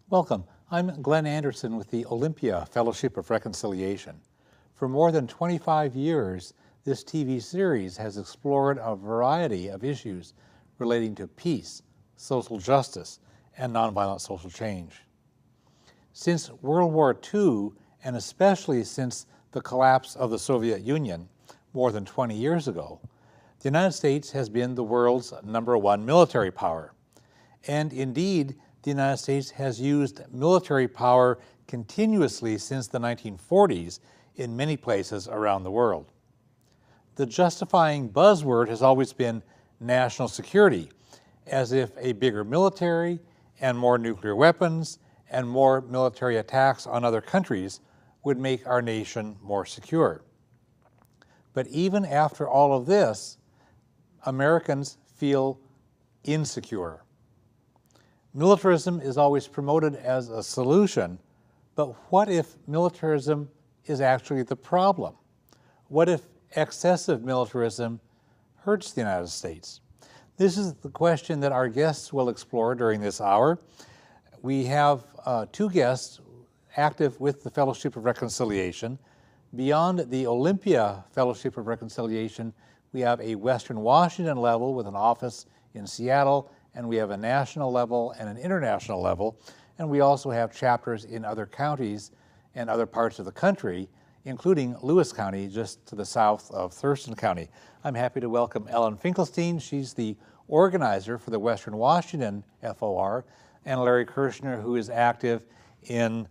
Welcome. I'm Glenn Anderson with the Olympia Fellowship of Reconciliation. For more than 25 years, this TV series has explored a variety of issues relating to peace, social justice, and nonviolent social change. Since World War II, and especially since the collapse of the Soviet Union more than 20 years ago, the United States has been the world's #1 military power. And indeed, the United States has used military power continuously since the 1940s in many places around the world. The justifying buzzword has always been national security, as if a bigger military and more nuclear weapons and more military attacks on other countries would make our nation more secure. But even after all of this, Americans feel insecure. Militarism is always promoted as a solution, but what if militarism is actually the problem? What if excessive militarism hurts the United States? This is the question that our guests will explore during this hour. We have two guests active with the Fellowship of Reconciliation. Beyond the Olympia Fellowship of Reconciliation, we have a Western Washington level with an office in Seattle, and we have a national level and an international level, and we also have chapters in other counties and other parts of the country, including Lewis County, just to the south of Thurston County. I'm happy to welcome Ellen Finkelstein. She's the organizer for the Western Washington FOR, and Larry Kirshner, who is active in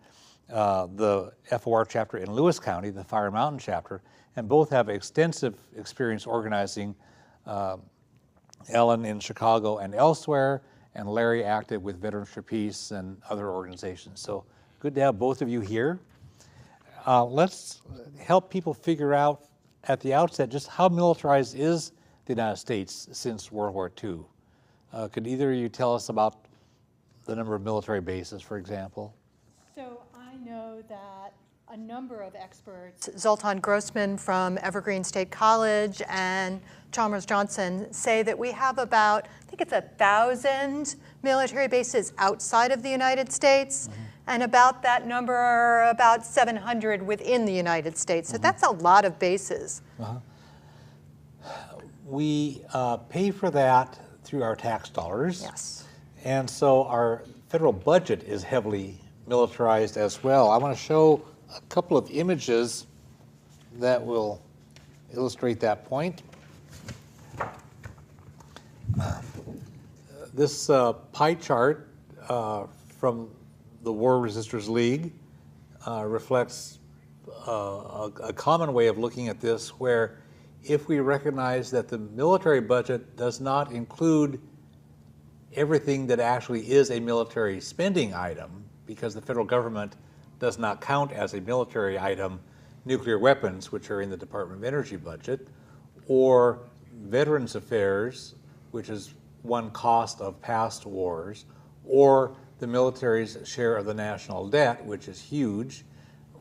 the FOR chapter in Lewis County, the Fire Mountain chapter, and both have extensive experience organizing, Ellen in Chicago and elsewhere, and Larry active with Veterans for Peace and other organizations. So good to have both of you here. Let's help people figure out at the outset just how militarized is the United States since World War II. Could either of you tell us about the number of military bases, for example? So I know that a number of experts, Zoltan Grossman from Evergreen State College and Chalmers Johnson, say that we have about, I think it's 1,000 military bases outside of the United States, and about that number are about 700 within the United States. So that's a lot of bases. We pay for that through our tax dollars. Yes. And so our federal budget is heavily militarized as well. I want to show a couple of images that will illustrate that point. This pie chart from the War Resisters League reflects a common way of looking at this, where if we recognize that the military budget does not include everything that actually is a military spending item, because the federal government does not count as a military item nuclear weapons, which are in the Department of Energy budget, or Veterans Affairs, which is one cost of past wars, or the military's share of the national debt, which is huge.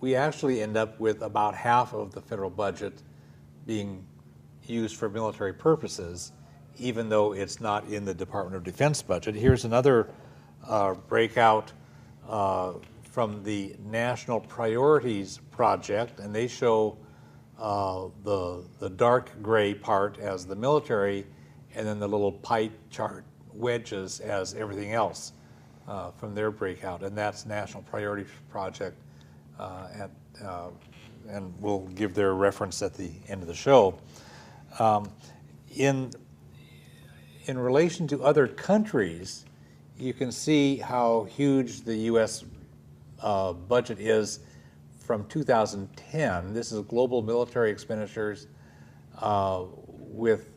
We actually end up with about half of the federal budget being used for military purposes, even though it's not in the Department of Defense budget. Here's another breakout from the National Priorities Project, and they show the dark gray part as the military, and then the little pie chart wedges as everything else from their breakout, and that's National Priorities Project, and we'll give their reference at the end of the show. In relation to other countries, you can see how huge the U.S. Budget is from 2010. This is global military expenditures, with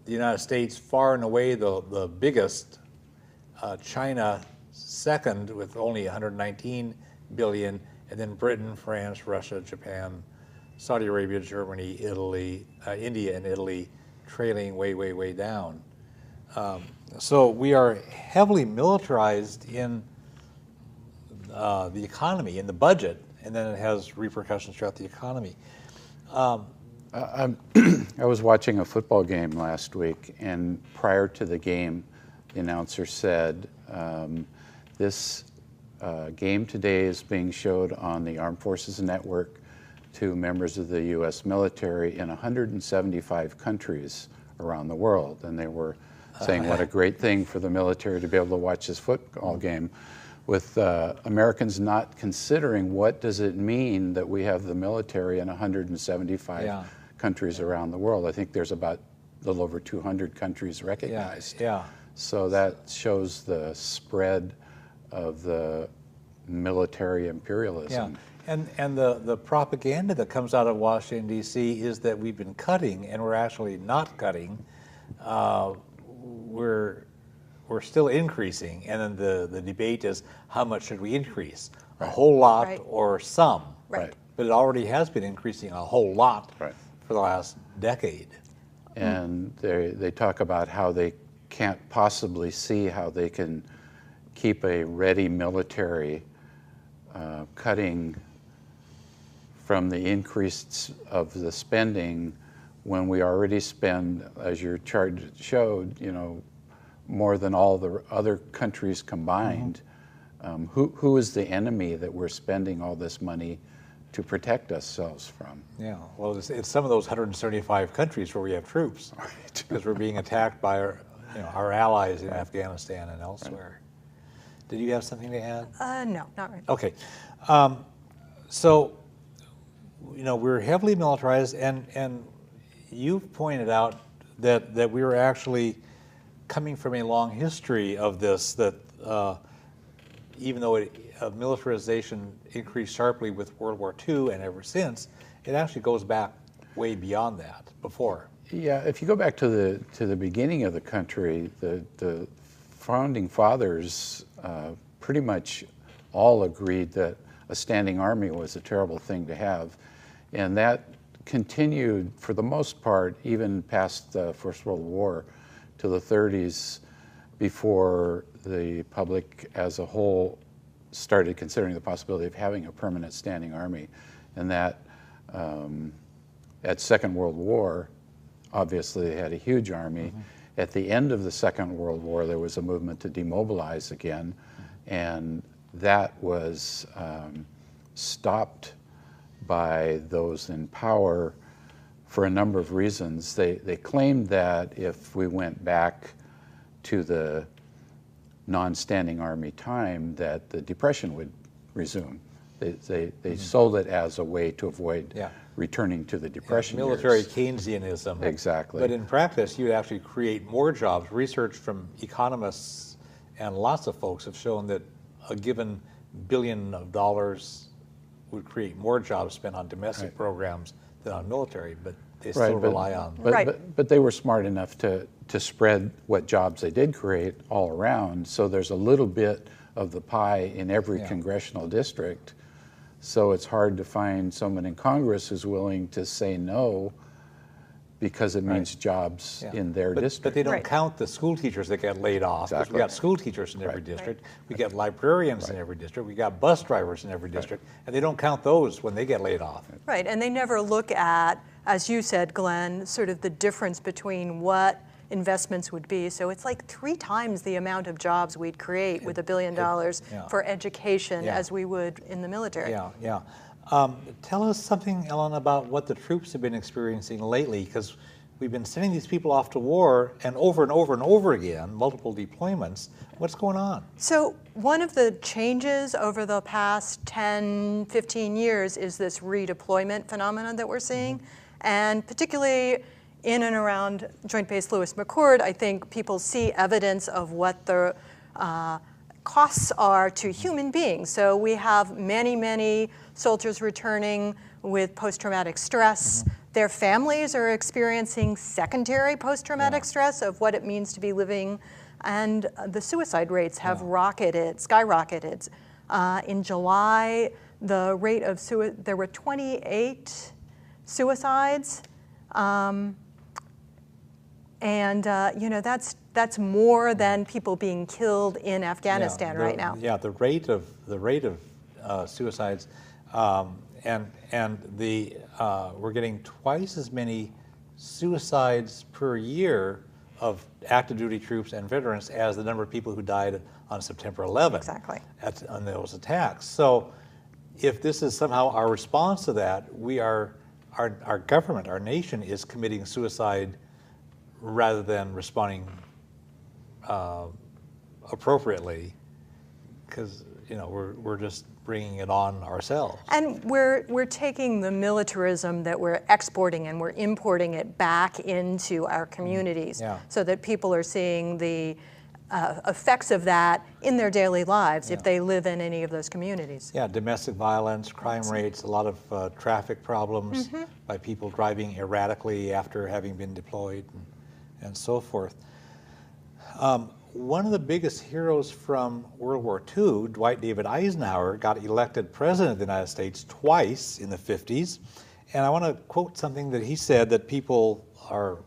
the United States far and away the biggest, China second with only 119 billion, and then Britain, France, Russia, Japan, Saudi Arabia, Germany, Italy, India and Italy trailing way, way, way down. So we are heavily militarized in the economy, in the budget, and then it has repercussions throughout the economy. I was watching a football game last week, and prior to the game, the announcer said, this game today is being showed on the Armed Forces Network to members of the U.S. military in 175 countries around the world. And they were saying what a great thing for the military to be able to watch this football game, with Americans not considering what does it mean that we have the military in 175 countries around the world. I think there's about a little over 200 countries recognized. So that shows the spread of the military imperialism. And the propaganda that comes out of Washington, D.C. is that we've been cutting, and we're actually not cutting. We're still increasing, and then the debate is how much should we increase? A whole lot or some? But it already has been increasing a whole lot for the last decade. And they talk about how they can't possibly see how they can keep a ready military cutting from the increase of the spending when we already spend, as your chart showed, more than all the other countries combined. Who is the enemy that we're spending all this money to protect ourselves from? Yeah, well, it's some of those 175 countries where we have troops, because we're being attacked by our allies in Afghanistan and elsewhere. Did you have something to add? No, not right. Okay, so we're heavily militarized, and you've pointed out that we were actually coming from a long history of this, that even though militarization increased sharply with World War II and ever since, it actually goes back way beyond that before. Yeah, if you go back to the beginning of the country, the founding fathers pretty much all agreed that a standing army was a terrible thing to have, and that continued for the most part even past the First World War to the 30s, before the public as a whole started considering the possibility of having a permanent standing army. And that at Second World War, obviously they had a huge army. At the end of the Second World War, there was a movement to demobilize again, and that was stopped by those in power for a number of reasons. They claimed that if we went back to the non-standing army time, that the Depression would resume. They sold it as a way to avoid returning to the Depression military years. Keynesianism. Exactly. But in practice, you'd actually create more jobs. Research from economists and lots of folks have shown that a given $1 billion would create more jobs spent on domestic programs than on military, but they still rely on. But they were smart enough to spread what jobs they did create all around, so there's a little bit of the pie in every congressional district. So it's hard to find someone in Congress who's willing to say no because it means jobs in their district. But they don't count the school teachers that get laid off. Because we got school teachers in every district. We got librarians in every district. We got bus drivers in every district. And they don't count those when they get laid off. Right, and they never look at, as you said, Glenn, sort of the difference between what investments would be. So it's like 3 times the amount of jobs we'd create with $1 billion for education as we would in the military. Tell us something, Ellen, about what the troops have been experiencing lately, because we've been sending these people off to war and over and over and over again, multiple deployments. What's going on? So one of the changes over the past 10, 15 years is this redeployment phenomenon that we're seeing. And particularly in and around Joint Base Lewis-McChord, I think people see evidence of what the costs are to human beings. So we have many, many soldiers returning with post-traumatic stress. Their families are experiencing secondary post-traumatic stress of what it means to be living, and the suicide rates have skyrocketed. In July, the rate of there were 28 suicides, that's more than people being killed in Afghanistan right now. Yeah, the rate of suicides, we're getting twice as many suicides per year of active duty troops and veterans as the number of people who died on September 11th. Exactly. On those attacks. So if this is somehow our response to that, our government, our nation is committing suicide rather than responding appropriately, because we're just bringing it on ourselves. And we're taking the militarism that we're exporting and we're importing it back into our communities, so that people are seeing the effects of that in their daily lives if they live in any of those communities. Yeah, domestic violence, crime rates, a lot of traffic problems by people driving erratically after having been deployed, and so forth. One of the biggest heroes from World War II, Dwight David Eisenhower, got elected president of the United States twice in the 50s. And I want to quote something that he said that people are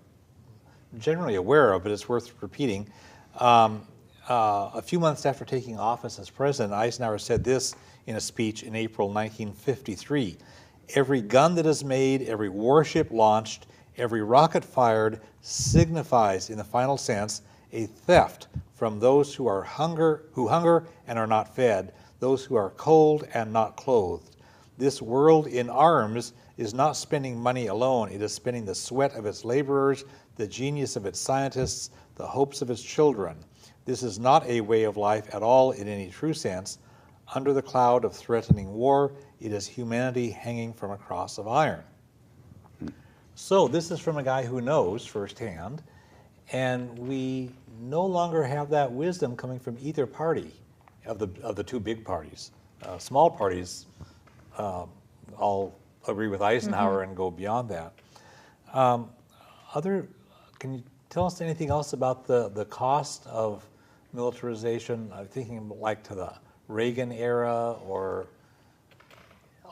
generally aware of, but it's worth repeating. A few months after taking office as president, Eisenhower said this in a speech in April 1953. "Every gun that is made, every warship launched, every rocket fired signifies, in the final sense, a theft from those who hunger and are not fed, those who are cold and not clothed. This world in arms is not spending money alone. It is spending the sweat of its laborers, the genius of its scientists, the hopes of its children. This is not a way of life at all in any true sense. Under the cloud of threatening war, it is humanity hanging from a cross of iron." So this is from a guy who knows firsthand, and we no longer have that wisdom coming from either party of the two big parties. Small parties all agree with Eisenhower and go beyond that. Can you tell us anything else about the cost of militarization? I'm thinking like to the Reagan era or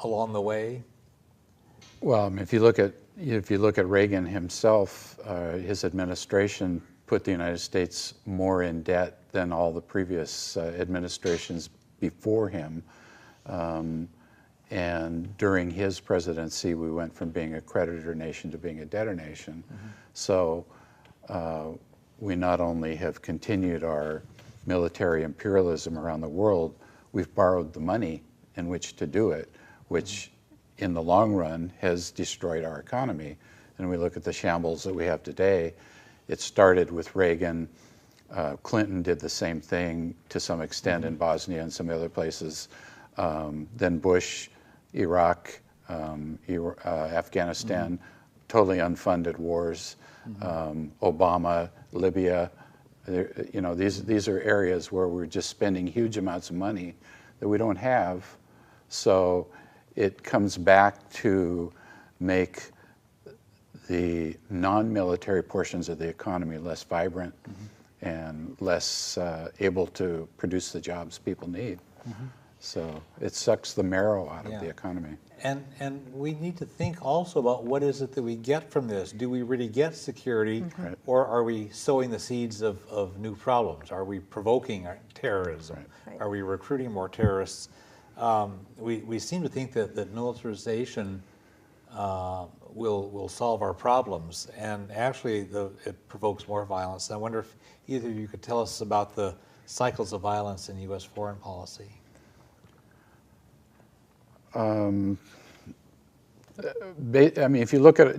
along the way. Well, I mean, if you look at Reagan himself, his administration put the United States more in debt than all the previous administrations before him. And during his presidency, we went from being a creditor nation to being a debtor nation. So we not only have continued our military imperialism around the world, we've borrowed the money in which to do it, which in the long run has destroyed our economy. And we look at the shambles that we have today. It started with Reagan. Clinton did the same thing to some extent in Bosnia and some other places. Then Bush, Iraq, Afghanistan, totally unfunded wars. Obama, Libya. These are areas where we're just spending huge amounts of money that we don't have. So it comes back to make the non-military portions of the economy less vibrant and less able to produce the jobs people need. So it sucks the marrow out of the economy. And we need to think also about what is it that we get from this. Do we really get security, or are we sowing the seeds of new problems? Are we provoking terrorism? Are we recruiting more terrorists? We seem to think that militarization will solve our problems, and actually it provokes more violence. I wonder if either of you could tell us about the cycles of violence in U.S. foreign policy. I mean, if you look at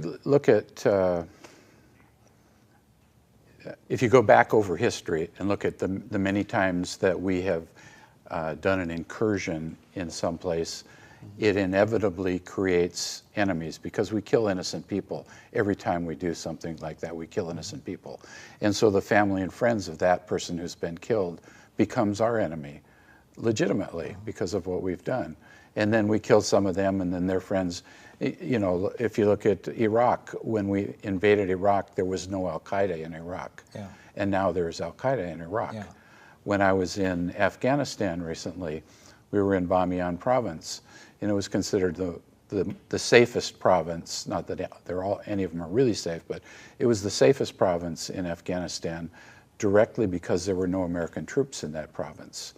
if you go back over history and look at the many times that we have done an incursion in some place, it inevitably creates enemies because we kill innocent people. Every time we do something like that, we kill innocent people. And so the family and friends of that person who's been killed becomes our enemy, legitimately, because of what we've done. And then we kill some of them, and then their friends. If you look at Iraq, when we invaded Iraq, there was no Al-Qaeda in Iraq. And now there's Al-Qaeda in Iraq. When I was in Afghanistan recently, we were in Bamiyan province, and it was considered the safest province. Not that any of them are really safe, but it was the safest province in Afghanistan, directly because there were no American troops in that province.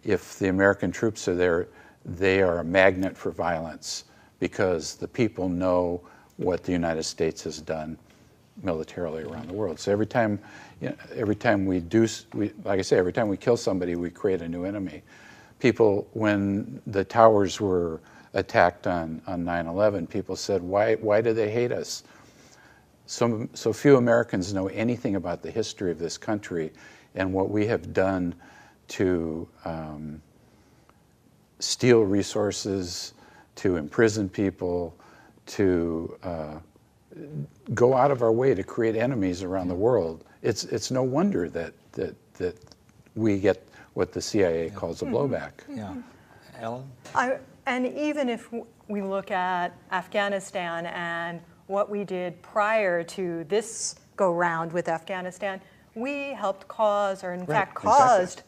If the American troops are there, they are a magnet for violence because the people know what the United States has done militarily around the world. So every time we like I say, every time we kill somebody, we create a new enemy. People, when the towers were attacked on 9/11, people said, why do they hate us? So few Americans know anything about the history of this country and what we have done to steal resources, to imprison people, to go out of our way to create enemies around the world. It's no wonder that we get what the CIA calls a blowback. Yeah. Ellen? And even if we look at Afghanistan and what we did prior to this go-round with Afghanistan, we helped cause, or in fact caused,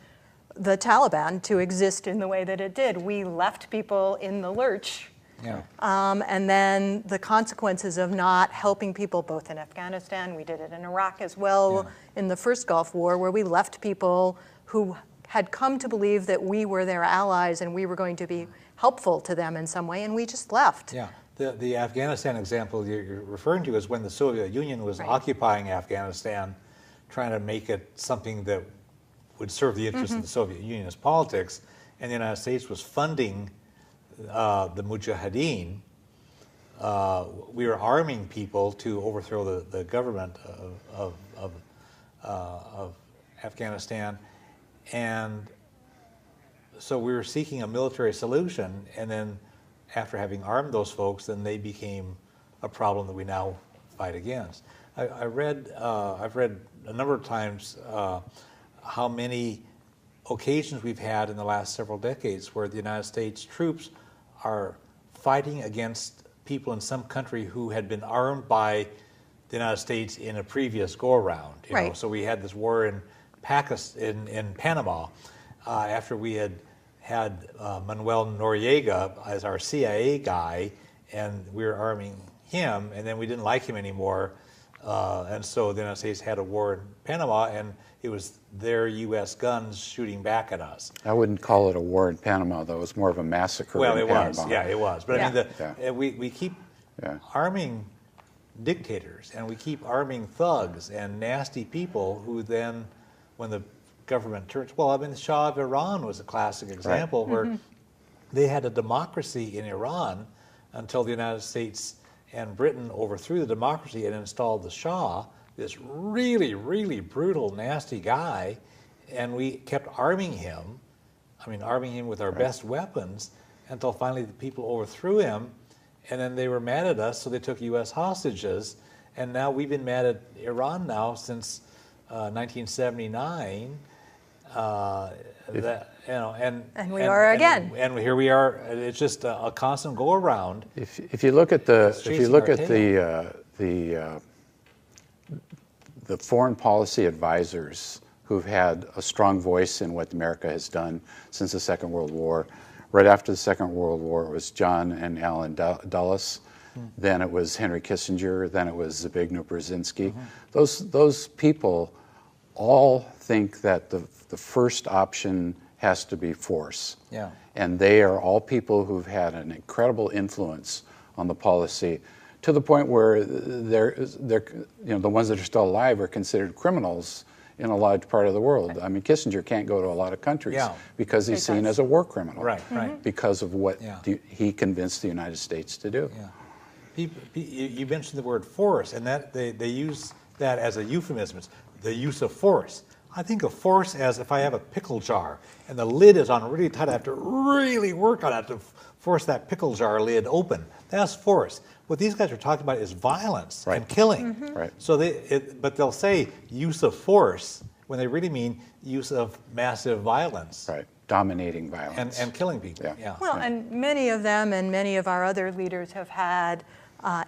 the Taliban to exist in the way that it did. We left people in the lurch. Yeah. And then the consequences of not helping people, both in Afghanistan, we did it in Iraq as well, in the first Gulf War, where we left people who had come to believe that we were their allies and we were going to be helpful to them in some way, and we just left. Yeah. The Afghanistan example you're referring to is when the Soviet Union was occupying Afghanistan, trying to make it something that would serve the interests of the Soviet Union's politics, and the United States was funding the Mujahideen. We were arming people to overthrow the government of Afghanistan, and so we were seeking a military solution, and then after having armed those folks, then they became a problem that we now fight against. I've read a number of times how many occasions we've had in the last several decades where the United States troops are fighting against people in some country who had been armed by the United States in a previous go-around. You know? So we had this war in Pakistan, in Panama, after we had Manuel Noriega as our CIA guy, and we were arming him, and then we didn't like him anymore, and so the United States had a war in Panama, and it was their U.S. guns shooting back at us. I wouldn't call it a war in Panama, though. It was more of a massacre in Panama. Well, it was. Yeah, it was. But I mean, we keep arming dictators, and we keep arming thugs and nasty people who then, when the government turns, well, I mean, the Shah of Iran was a classic example where they had a democracy in Iran until the United States and Britain overthrew the democracy and installed the Shah, this really, really brutal, nasty guy, and we kept arming him, arming him with our best weapons, until finally the people overthrew him, and then they were mad at us, so they took U.S. hostages, and now we've been mad at Iran now since 1979. And we are again. And here we are. It's just a constant go around. If you look at the foreign policy advisors who've had a strong voice in what America has done since the Second World War. Right after the Second World War, it was John and Allen Dulles. Then it was Henry Kissinger. Then it was Zbigniew Brzezinski. Those people all think that the first option has to be force. Yeah. And they are all people who've had an incredible influence on the policy, to the point where they're the ones that are still alive are considered criminals in a large part of the world. I mean, Kissinger can't go to a lot of countries because he's seen as a war criminal. Right. Because of what he convinced the United States to do. Yeah. You mentioned the word force, and that they use that as a euphemism. The use of force. I think of force as if I have a pickle jar and the lid is on really tight. I have to really work on it to force that pickle jar lid open. That's force. What these guys are talking about is violence and killing. Right. So but they'll say use of force when they really mean use of massive violence. Right. Dominating violence. And killing people. Yeah. Well, and many of them and many of our other leaders have had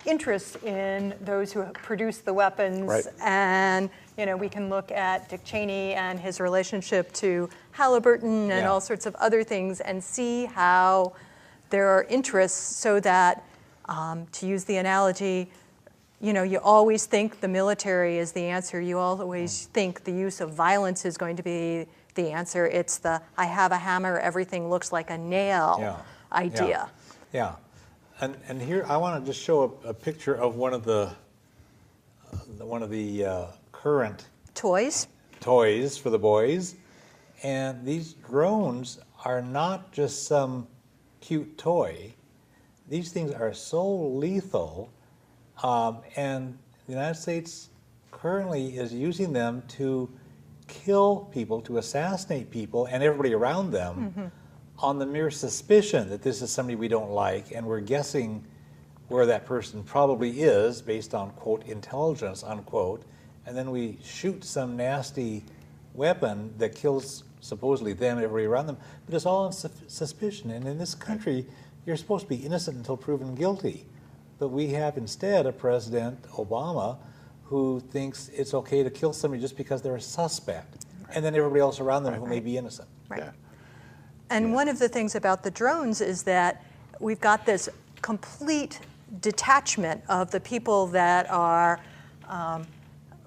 interest in those who have produced the weapons. And we can look at Dick Cheney and his relationship to Halliburton and all sorts of other things and see how there are interests, so that, to use the analogy, you always think the military is the answer. You always think the use of violence is going to be the answer. It's the I have a hammer, everything looks like a nail idea. Yeah. And here I want to just show a picture of one of the one of the current Toys? toys for the boys. And these drones are not just some cute toy. These things are so lethal, and the United States currently is using them to kill people, to assassinate people and everybody around them on the mere suspicion that this is somebody we don't like, and we're guessing where that person probably is based on, quote, intelligence, unquote, and then we shoot some nasty weapon that kills supposedly them and everybody around them, but it's all on suspicion. And in this country, you're supposed to be innocent until proven guilty. But we have instead a President, Obama, who thinks it's okay to kill somebody just because they're a suspect, and then everybody else around them who may be innocent. Right. Yeah. And one of the things about the drones is that we've got this complete detachment of the people that are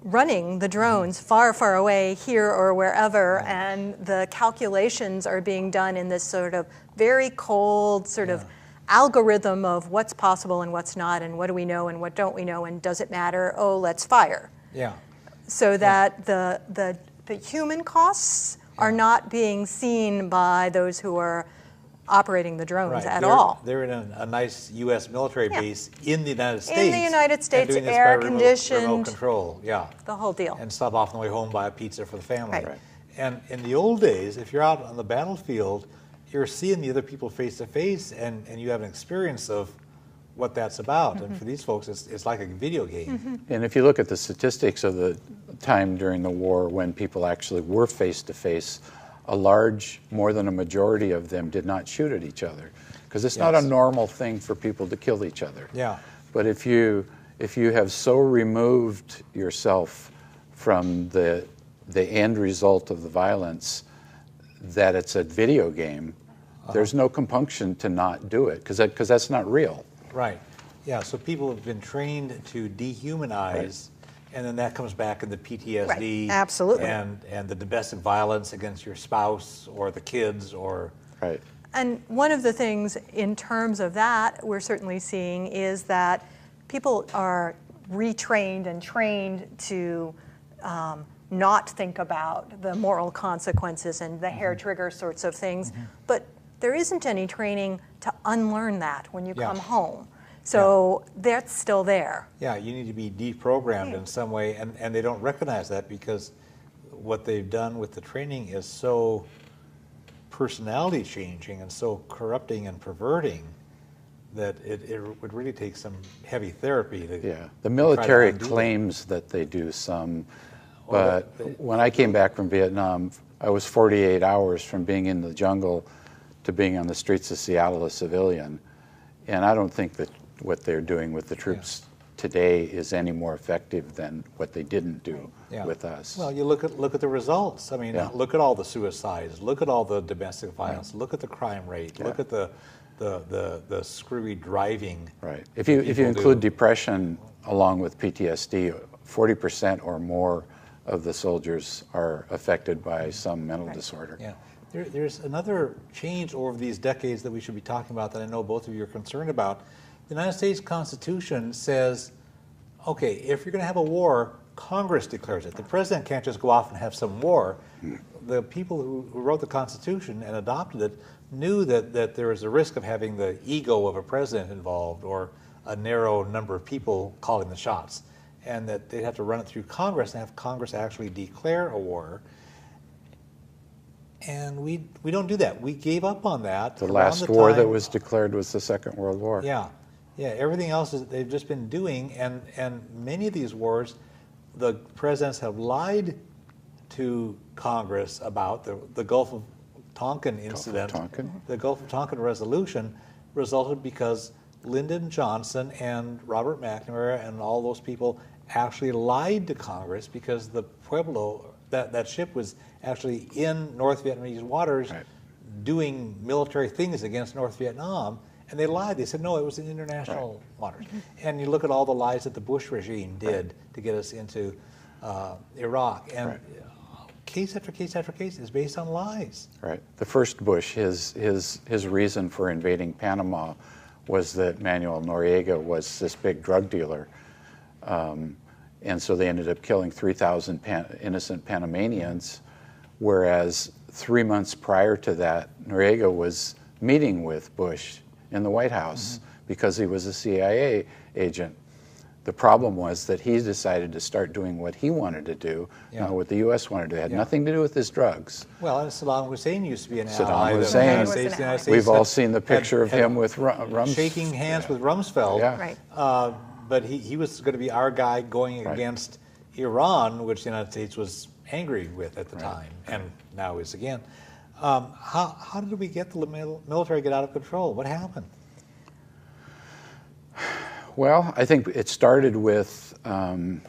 running the drones far, far away here or wherever, and the calculations are being done in this sort of very cold sort of algorithm of what's possible and what's not, and what do we know and what don't we know, and does it matter? Oh, let's fire. Yeah. So that the human costs are not being seen by those who are operating the drones at all. They're in a nice U.S. military base in the United States. In the United States, air-conditioned. Remote control, yeah. The whole deal. And stop off on the way home, buy a pizza for the family. Right. And in the old days, if you're out on the battlefield, you're seeing the other people face to face, and you have an experience of what that's about. And for these folks, it's like a video game. And if you look at the statistics of the time during the war when people actually were face to face, more than a majority of them did not shoot at each other, because it's not a normal thing for people to kill each other. Yeah. But if you have so removed yourself from the end result of the violence that it's a video game, there's no compunction to not do it, because that's not real. Right. Yeah. So people have been trained to dehumanize. And then that comes back in the PTSD, absolutely, and the domestic violence against your spouse or the kids, or right. And one of the things in terms of that we're certainly seeing is that people are retrained and trained to not think about the moral consequences and the hair trigger sorts of things, but there isn't any training to unlearn that when you come home. So that's still there. Yeah, you need to be deprogrammed in some way, and they don't recognize that because what they've done with the training is so personality changing and so corrupting and perverting that it would really take some heavy therapy to the military claims that they do some, but when I came back from Vietnam, I was 48 hours from being in the jungle to being on the streets of Seattle a civilian, and I don't think that what they're doing with the troops today is any more effective than what they didn't do with us. Well, you look at the results. I mean, look at all the suicides, look at all the domestic violence, look at the crime rate, look at the screwy driving. Right. If you include depression along with PTSD, 40% or more of the soldiers are affected by some mental disorder. Yeah. There's another change over these decades that we should be talking about that I know both of you are concerned about. The United States Constitution says, okay, if you're going to have a war, Congress declares it. The president can't just go off and have some war. The people who wrote the Constitution and adopted it knew that there was a risk of having the ego of a president involved or a narrow number of people calling the shots, and that they'd have to run it through Congress and have Congress actually declare a war. And we don't do that. We gave up on that. The last war that was declared was the Second World War. Yeah. Yeah, everything else they've just been doing, and many of these wars, the presidents have lied to Congress about the Gulf of Tonkin incident. The Gulf of Tonkin resolution resulted because Lyndon Johnson and Robert McNamara and all those people actually lied to Congress because the Pueblo, that ship was actually in North Vietnamese waters doing military things against North Vietnam. And they lied. They said, no, it was in international waters. And you look at all the lies that the Bush regime did to get us into Iraq. And case after case after case is based on lies. Right. The first Bush, his reason for invading Panama was that Manuel Noriega was this big drug dealer. And so they ended up killing 3,000 innocent Panamanians, whereas 3 months prior to that, Noriega was meeting with Bush in the White House because he was a CIA agent. The problem was that he decided to start doing what he wanted to do, not what the U.S. wanted to do. It had nothing to do with his drugs. Well, and Saddam Hussein used to be an ally. Saddam Hussein. The United States We've all seen the picture of him with shaking hands with Rumsfeld. Yeah. Right. But he was going to be our guy going against Iran, which the United States was angry with at the time, and now is again. How did we get the military get out of control? What happened? Well, I think it started with having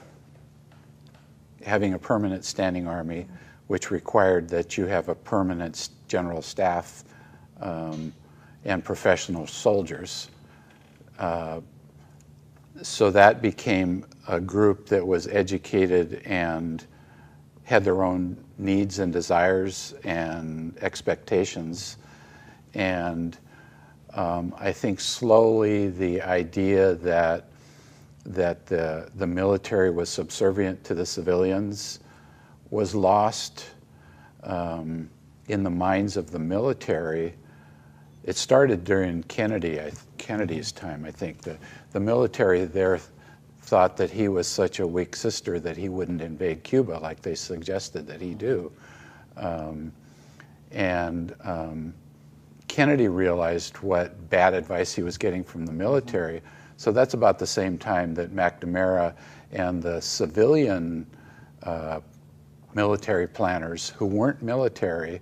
a permanent standing army, which required that you have a permanent general staff and professional soldiers. So that became a group that was educated and had their own needs and desires and expectations. And I think slowly the idea that the military was subservient to the civilians was lost in the minds of the military. It started during Kennedy's time, I think. The military there thought that he was such a weak sister that he wouldn't invade Cuba like they suggested that he do. Kennedy realized what bad advice he was getting from the military. So that's about the same time that McNamara and the civilian military planners who weren't military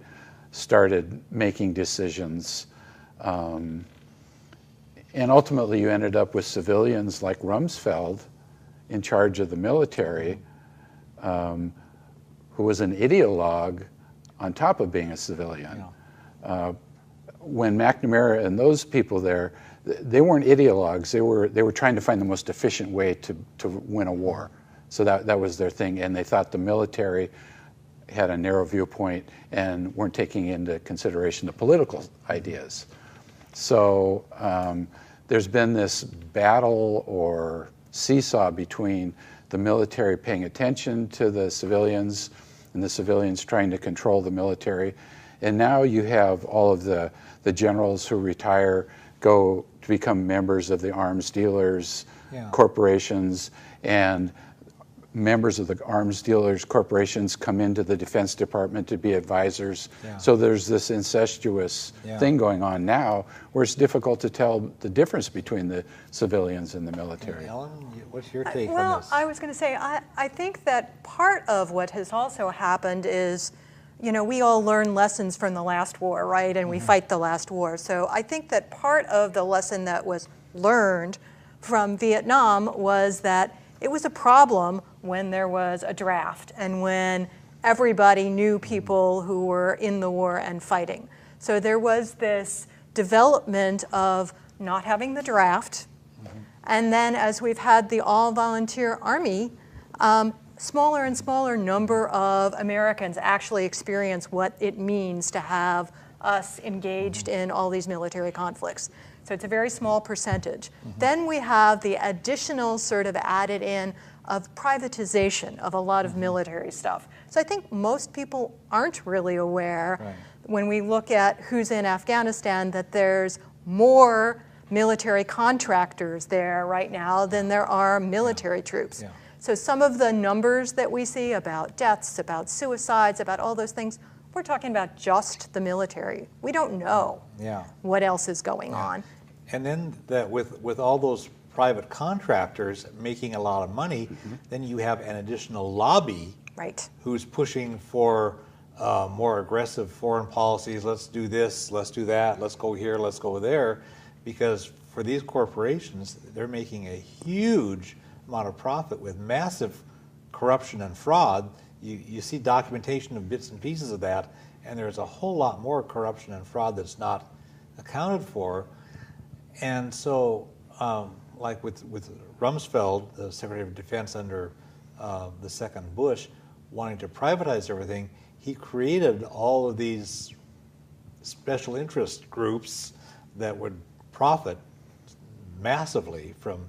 started making decisions. And ultimately you ended up with civilians like Rumsfeld in charge of the military, who was an ideologue on top of being a civilian. When McNamara and those people there, they weren't ideologues. They were trying to find the most efficient way to win a war. So that was their thing, and they thought the military had a narrow viewpoint and weren't taking into consideration the political ideas. So there's been this battle or seesaw between the military paying attention to the civilians and the civilians trying to control the military. And now you have all of the generals who retire go to become members of the arms dealers, corporations, and members of the arms dealers corporations come into the Defense Department to be advisors. So there's this incestuous thing going on now where it's difficult to tell the difference between the civilians and the military. Ellen, what's your take on Well, this? I was going to say, I think that part of what has also happened is, you know, we all learn lessons from the last war, right? And we fight the last war. So I think that part of the lesson that was learned from Vietnam was that it was a problem when there was a draft and when everybody knew people who were in the war and fighting. So there was this development of not having the draft. And then as we've had the all-volunteer army, smaller and smaller number of Americans actually experience what it means to have us engaged in all these military conflicts. So it's a very small percentage. Then we have the additional sort of added in of privatization of a lot of military stuff. So I think most people aren't really aware when we look at who's in Afghanistan that there's more military contractors there right now than there are military troops. So some of the numbers that we see about deaths, about suicides, about all those things, we're talking about just the military. We don't know what else is going on. And then that with all those private contractors making a lot of money, then you have an additional lobby who's pushing for more aggressive foreign policies. Let's do this, let's do that, let's go here, let's go there. Because for these corporations, they're making a huge amount of profit with massive corruption and fraud. You see documentation of bits and pieces of that, and there's a whole lot more corruption and fraud that's not accounted for. And so, like with Rumsfeld, the Secretary of Defense under the second Bush, wanting to privatize everything, he created all of these special interest groups that would profit massively from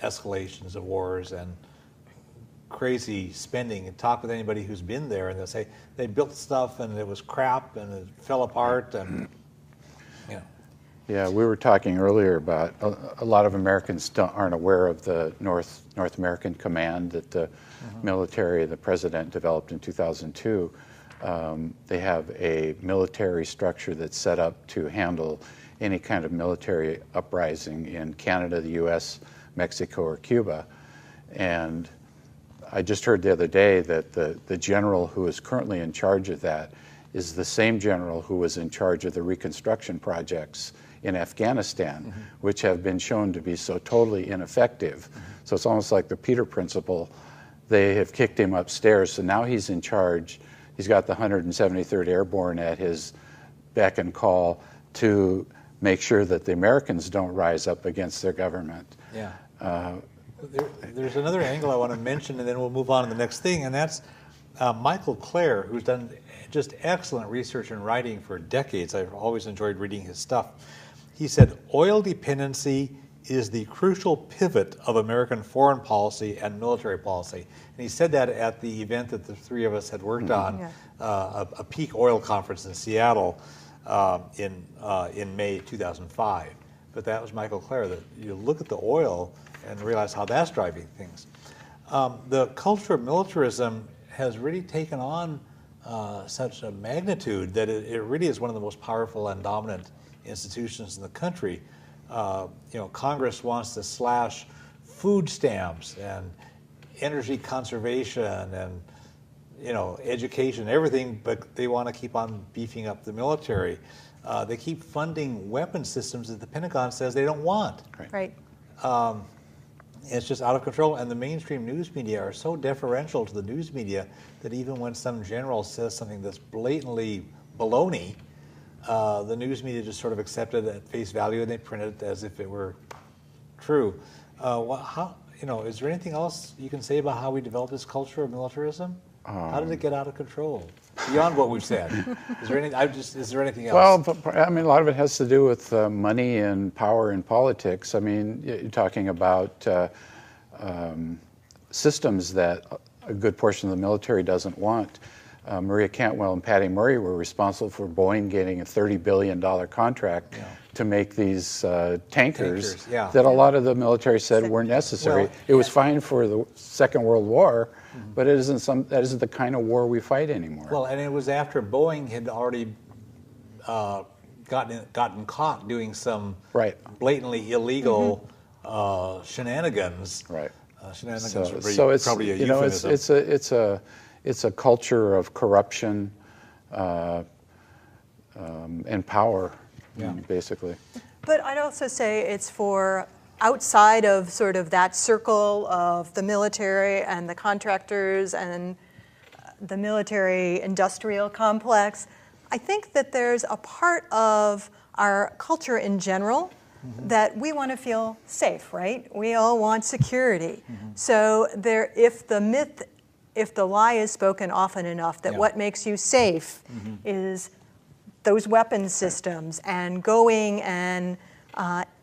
escalations of wars and crazy spending, and talk with anybody who's been there, and they'll say they built stuff and it was crap and it fell apart, and you know. Yeah, we were talking earlier about a lot of Americans aren't aware of the North American Command that the military, the president developed in 2002. They have a military structure that's set up to handle any kind of military uprising in Canada, the US, Mexico, or Cuba. And I just heard the other day that the general who is currently in charge of that is the same general who was in charge of the reconstruction projects in Afghanistan, which have been shown to be so totally ineffective. So it's almost like the Peter Principle. They have kicked him upstairs, so now he's in charge. He's got the 173rd Airborne at his beck and call to make sure that the Americans don't rise up against their government. Yeah. There's another angle I want to mention, and then we'll move on to the next thing, and that's Michael Clare, who's done just excellent research and writing for decades. I've always enjoyed reading his stuff. He said, oil dependency is the crucial pivot of American foreign policy and military policy. And he said that at the event that the three of us had worked on, a peak oil conference in Seattle in May 2005. But that was Michael Clare, that you look at the oil and realize how that's driving things. The culture of militarism has really taken on such a magnitude that it really is one of the most powerful and dominant institutions in the country. Congress wants to slash food stamps and energy conservation and education, everything, but they want to keep on beefing up the military. They keep funding weapon systems that the Pentagon says they don't want. Right. It's just out of control, and the mainstream news media are so deferential to the news media that even when some general says something that's blatantly baloney, the news media just sort of accept it at face value and they print it as if it were true. Is there anything else you can say about how we developed this culture of militarism? How did it get out of control? Beyond what we've said, is there anything else? Well, a lot of it has to do with money and power in politics. I mean, you're talking about systems that a good portion of the military doesn't want. Maria Cantwell and Patty Murray were responsible for Boeing getting a $30 billion contract to make these tankers that a lot of the military said weren't necessary. Well, it was fine for the Second World War, but that isn't the kind of war we fight anymore. Well, and it was after Boeing had already gotten caught doing some blatantly illegal shenanigans. Right. Shenanigans so it's probably a euphemism. It's a culture of corruption and power, basically. But I'd also say it's for outside of sort of that circle of the military and the contractors and the military industrial complex. I think that there's a part of our culture in general that we want to feel safe, right? We all want security. So if the lie is spoken often enough that what makes you safe is those weapon systems and going and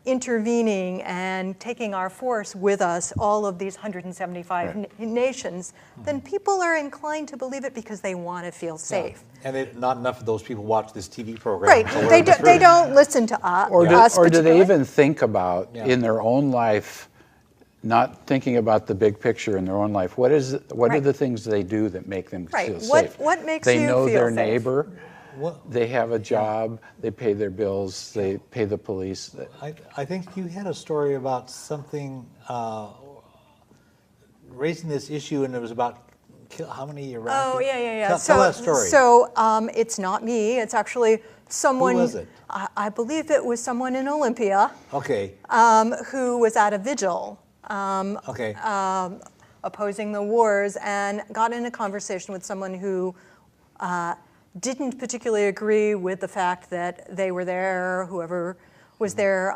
intervening and taking our force with us, all of these 175 nations, then people are inclined to believe it because they want to feel safe. And not enough of those people watch this TV program. Right, they don't listen to us. Or do they even think about in their own life, not thinking about the big picture in their own life, what are the things they do that make them feel safe? What makes they you know feel their safe? neighbor, they have a job, they pay their bills, they pay the police. I think you had a story about something raising this issue, and it was about how many Iraqis? Oh, yeah. Tell that story. So it's not me. It's actually someone. Who was it? I believe it was someone in Olympia. Okay. Who was at a vigil. Opposing the wars, and got in a conversation with someone who didn't particularly agree with the fact that they were there, whoever was there,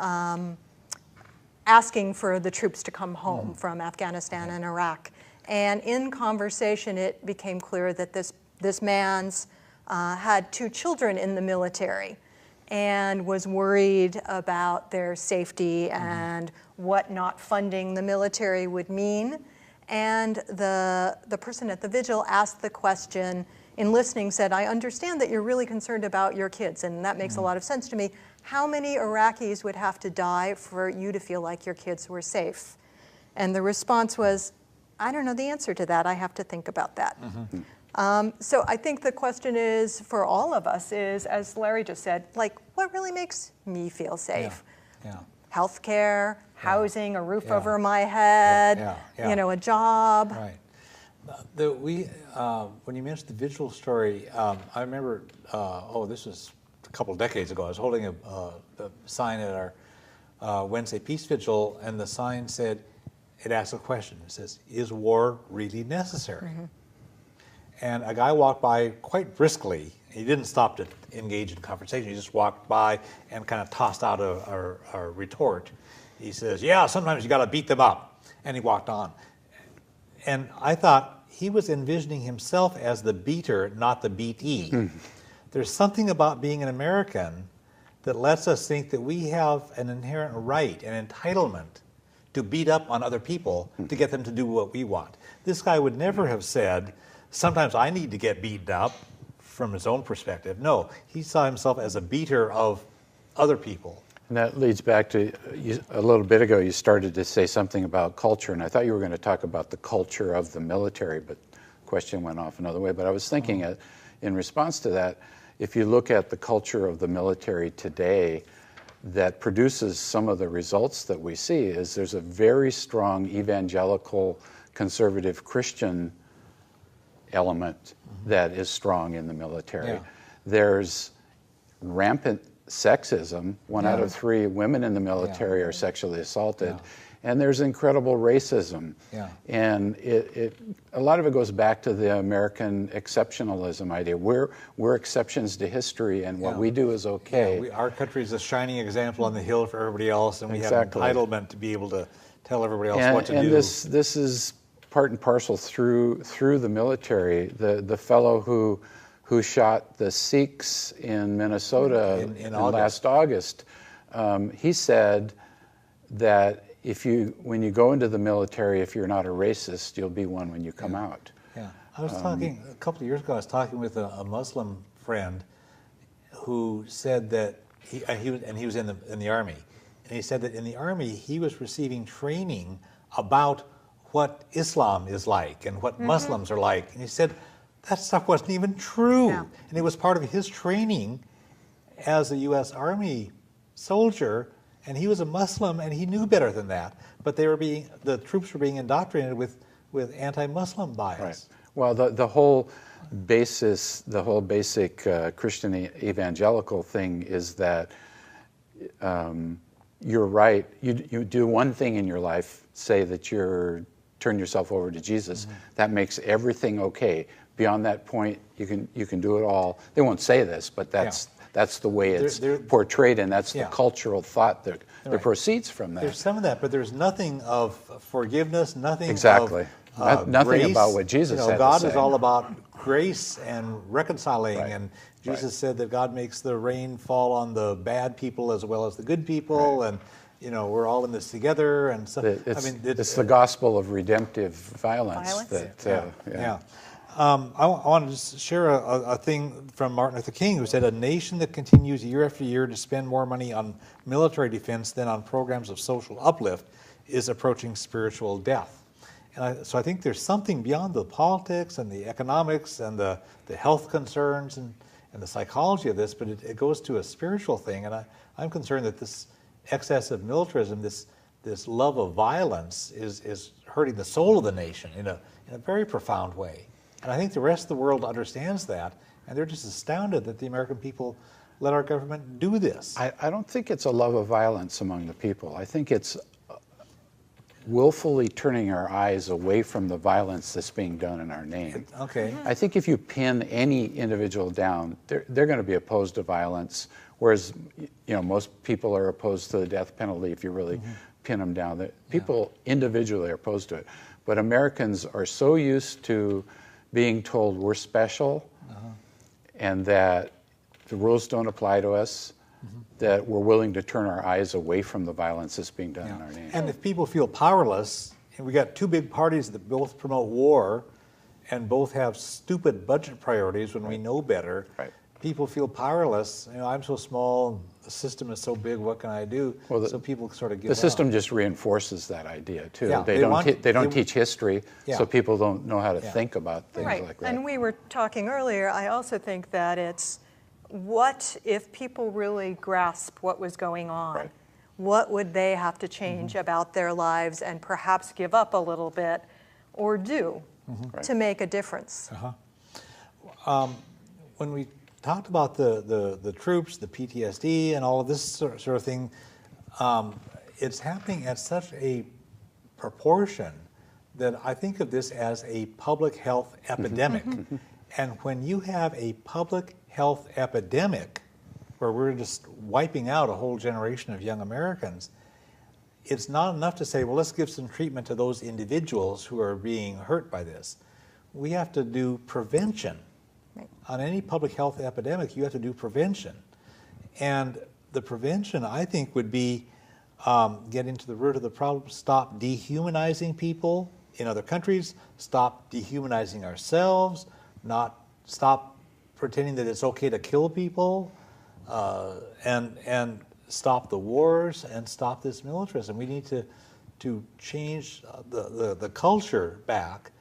asking for the troops to come home from Afghanistan and Iraq. And in conversation, it became clear that this man's had 2 children in the military and was worried about their safety and what not funding the military would mean. And the person at the vigil asked the question, in listening said, I understand that you're really concerned about your kids, and that makes a lot of sense to me. How many Iraqis would have to die for you to feel like your kids were safe? And the response was, I don't know the answer to that. I have to think about that. So I think the question is, for all of us, is, as Larry just said, like, what really makes me feel safe? Healthcare, housing, a roof over my head, you know, a job. Right. When you mentioned the vigil story, I remember, this was a couple of decades ago. I was holding a sign at our Wednesday Peace Vigil, and the sign said, it asked a question. It says, is war really necessary? And a guy walked by quite briskly. He didn't stop to engage in conversation. He just walked by and kind of tossed out a retort. He says, yeah, sometimes you got to beat them up. And he walked on. And I thought he was envisioning himself as the beater, not the beatee. There's something about being an American that lets us think that we have an inherent right, an entitlement to beat up on other people to get them to do what we want. This guy would never have said, sometimes I need to get beaten up, from his own perspective. No, he saw himself as a beater of other people. And that leads back to, a little bit ago, you started to say something about culture, and I thought you were going to talk about the culture of the military, but the question went off another way. But I was thinking, in response to that, if you look at the culture of the military today, that produces some of the results that we see, is there's a very strong evangelical, conservative Christian element that is strong in the military. There's rampant sexism. One out of 3 women in the military are sexually assaulted. And there's incredible racism. And a lot of it goes back to the American exceptionalism idea. We're exceptions to history, and what we do is okay. Our country is a shining example on the hill for everybody else, and we have an entitlement to be able to tell everybody else what to do. And this is part and parcel through the military. The fellow who shot the Sikhs in Minnesota in last August, he said that when you go into the military, if you're not a racist, you'll be one when you come out. I was talking a couple of years ago. I was talking with a Muslim friend who said that he was in the army, and he said that in the army he was receiving training about what Islam is like and what Muslims are like, and he said that stuff wasn't even true, and it was part of his training as a U.S. Army soldier. And he was a Muslim, and he knew better than that. But the troops were being indoctrinated with anti-Muslim bias. Right. Well, the whole basic Christian evangelical thing is that you're right. You do one thing in your life, say that turn yourself over to Jesus. That makes everything okay. Beyond that point, you can do it all. They won't say this, but that's the way it's portrayed, and that's the cultural thought that proceeds from that. There's some of that, but there's nothing of forgiveness, nothing of nothing grace. About what Jesus had God to say. is all about grace and reconciling, and Jesus said that God makes the rain fall on the bad people as well as the good people, and we're all in this together. And so, it's the gospel of redemptive violence. I want to just share a thing from Martin Luther King, who said, a nation that continues year after year to spend more money on military defense than on programs of social uplift is approaching spiritual death. And so I think there's something beyond the politics and the economics and the health concerns and the psychology of this, but it goes to a spiritual thing. And I'm concerned that this excess of militarism, this love of violence, is hurting the soul of the nation in a very profound way. And I think the rest of the world understands that, and they're just astounded that the American people let our government do this. I don't think it's a love of violence among the people. I think it's willfully turning our eyes away from the violence that's being done in our name. Okay. I think if you pin any individual down, they're going to be opposed to violence, whereas most people are opposed to the death penalty if you really pin them down. People individually are opposed to it. But Americans are so used to being told we're special and that the rules don't apply to us, that we're willing to turn our eyes away from the violence that's being done in our name. And if people feel powerless and we got two big parties that both promote war and both have stupid budget priorities when we know better. Right. People feel powerless. You know, I'm so small, the system is so big, what can I do? Well, so people sort of give The system up. just reinforces that idea too. Yeah, they don't teach history, Yeah. so people don't know how to Yeah. think about things Right, like that. and we were talking earlier, I also think that it's what if people really grasp what was going on? Right. What would they have to change about their lives and perhaps give up a little bit or do to make a difference? When we talked about the troops, the PTSD, and all of this sort of thing, it's happening at such a proportion that I think of this as a public health epidemic. And when you have a public health epidemic, where we're just wiping out a whole generation of young Americans, it's not enough to say, well, let's give some treatment to those individuals who are being hurt by this. We have to do prevention. Right. On any public health epidemic, you have to do prevention. And the prevention, I think, would be getting to the root of the problem, stop dehumanizing people in other countries, stop dehumanizing ourselves, not stop pretending that it's okay to kill people, and stop the wars and stop this militarism. We need to change the culture back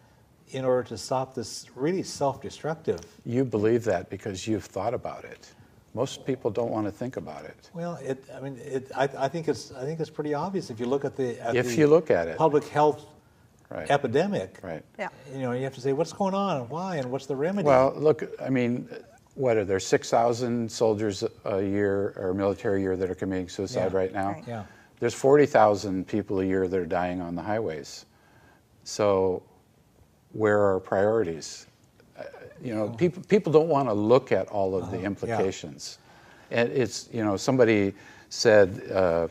in order to stop this really self-destructive. You believe that because you've thought about it. Most people don't want to think about it. Well, I think it's pretty obvious if you look at If you look at it. public health Right. epidemic. Right. Yeah. You know, you have to say what's going on and why and what's the remedy. Well, look, I mean, what are there 6,000 soldiers a year or military year that are committing suicide Yeah. right now? Right. Yeah. There's 40,000 people a year that are dying on the highways. So where are our priorities? You know, people don't want to look at all of the implications. And it's, you know, somebody said that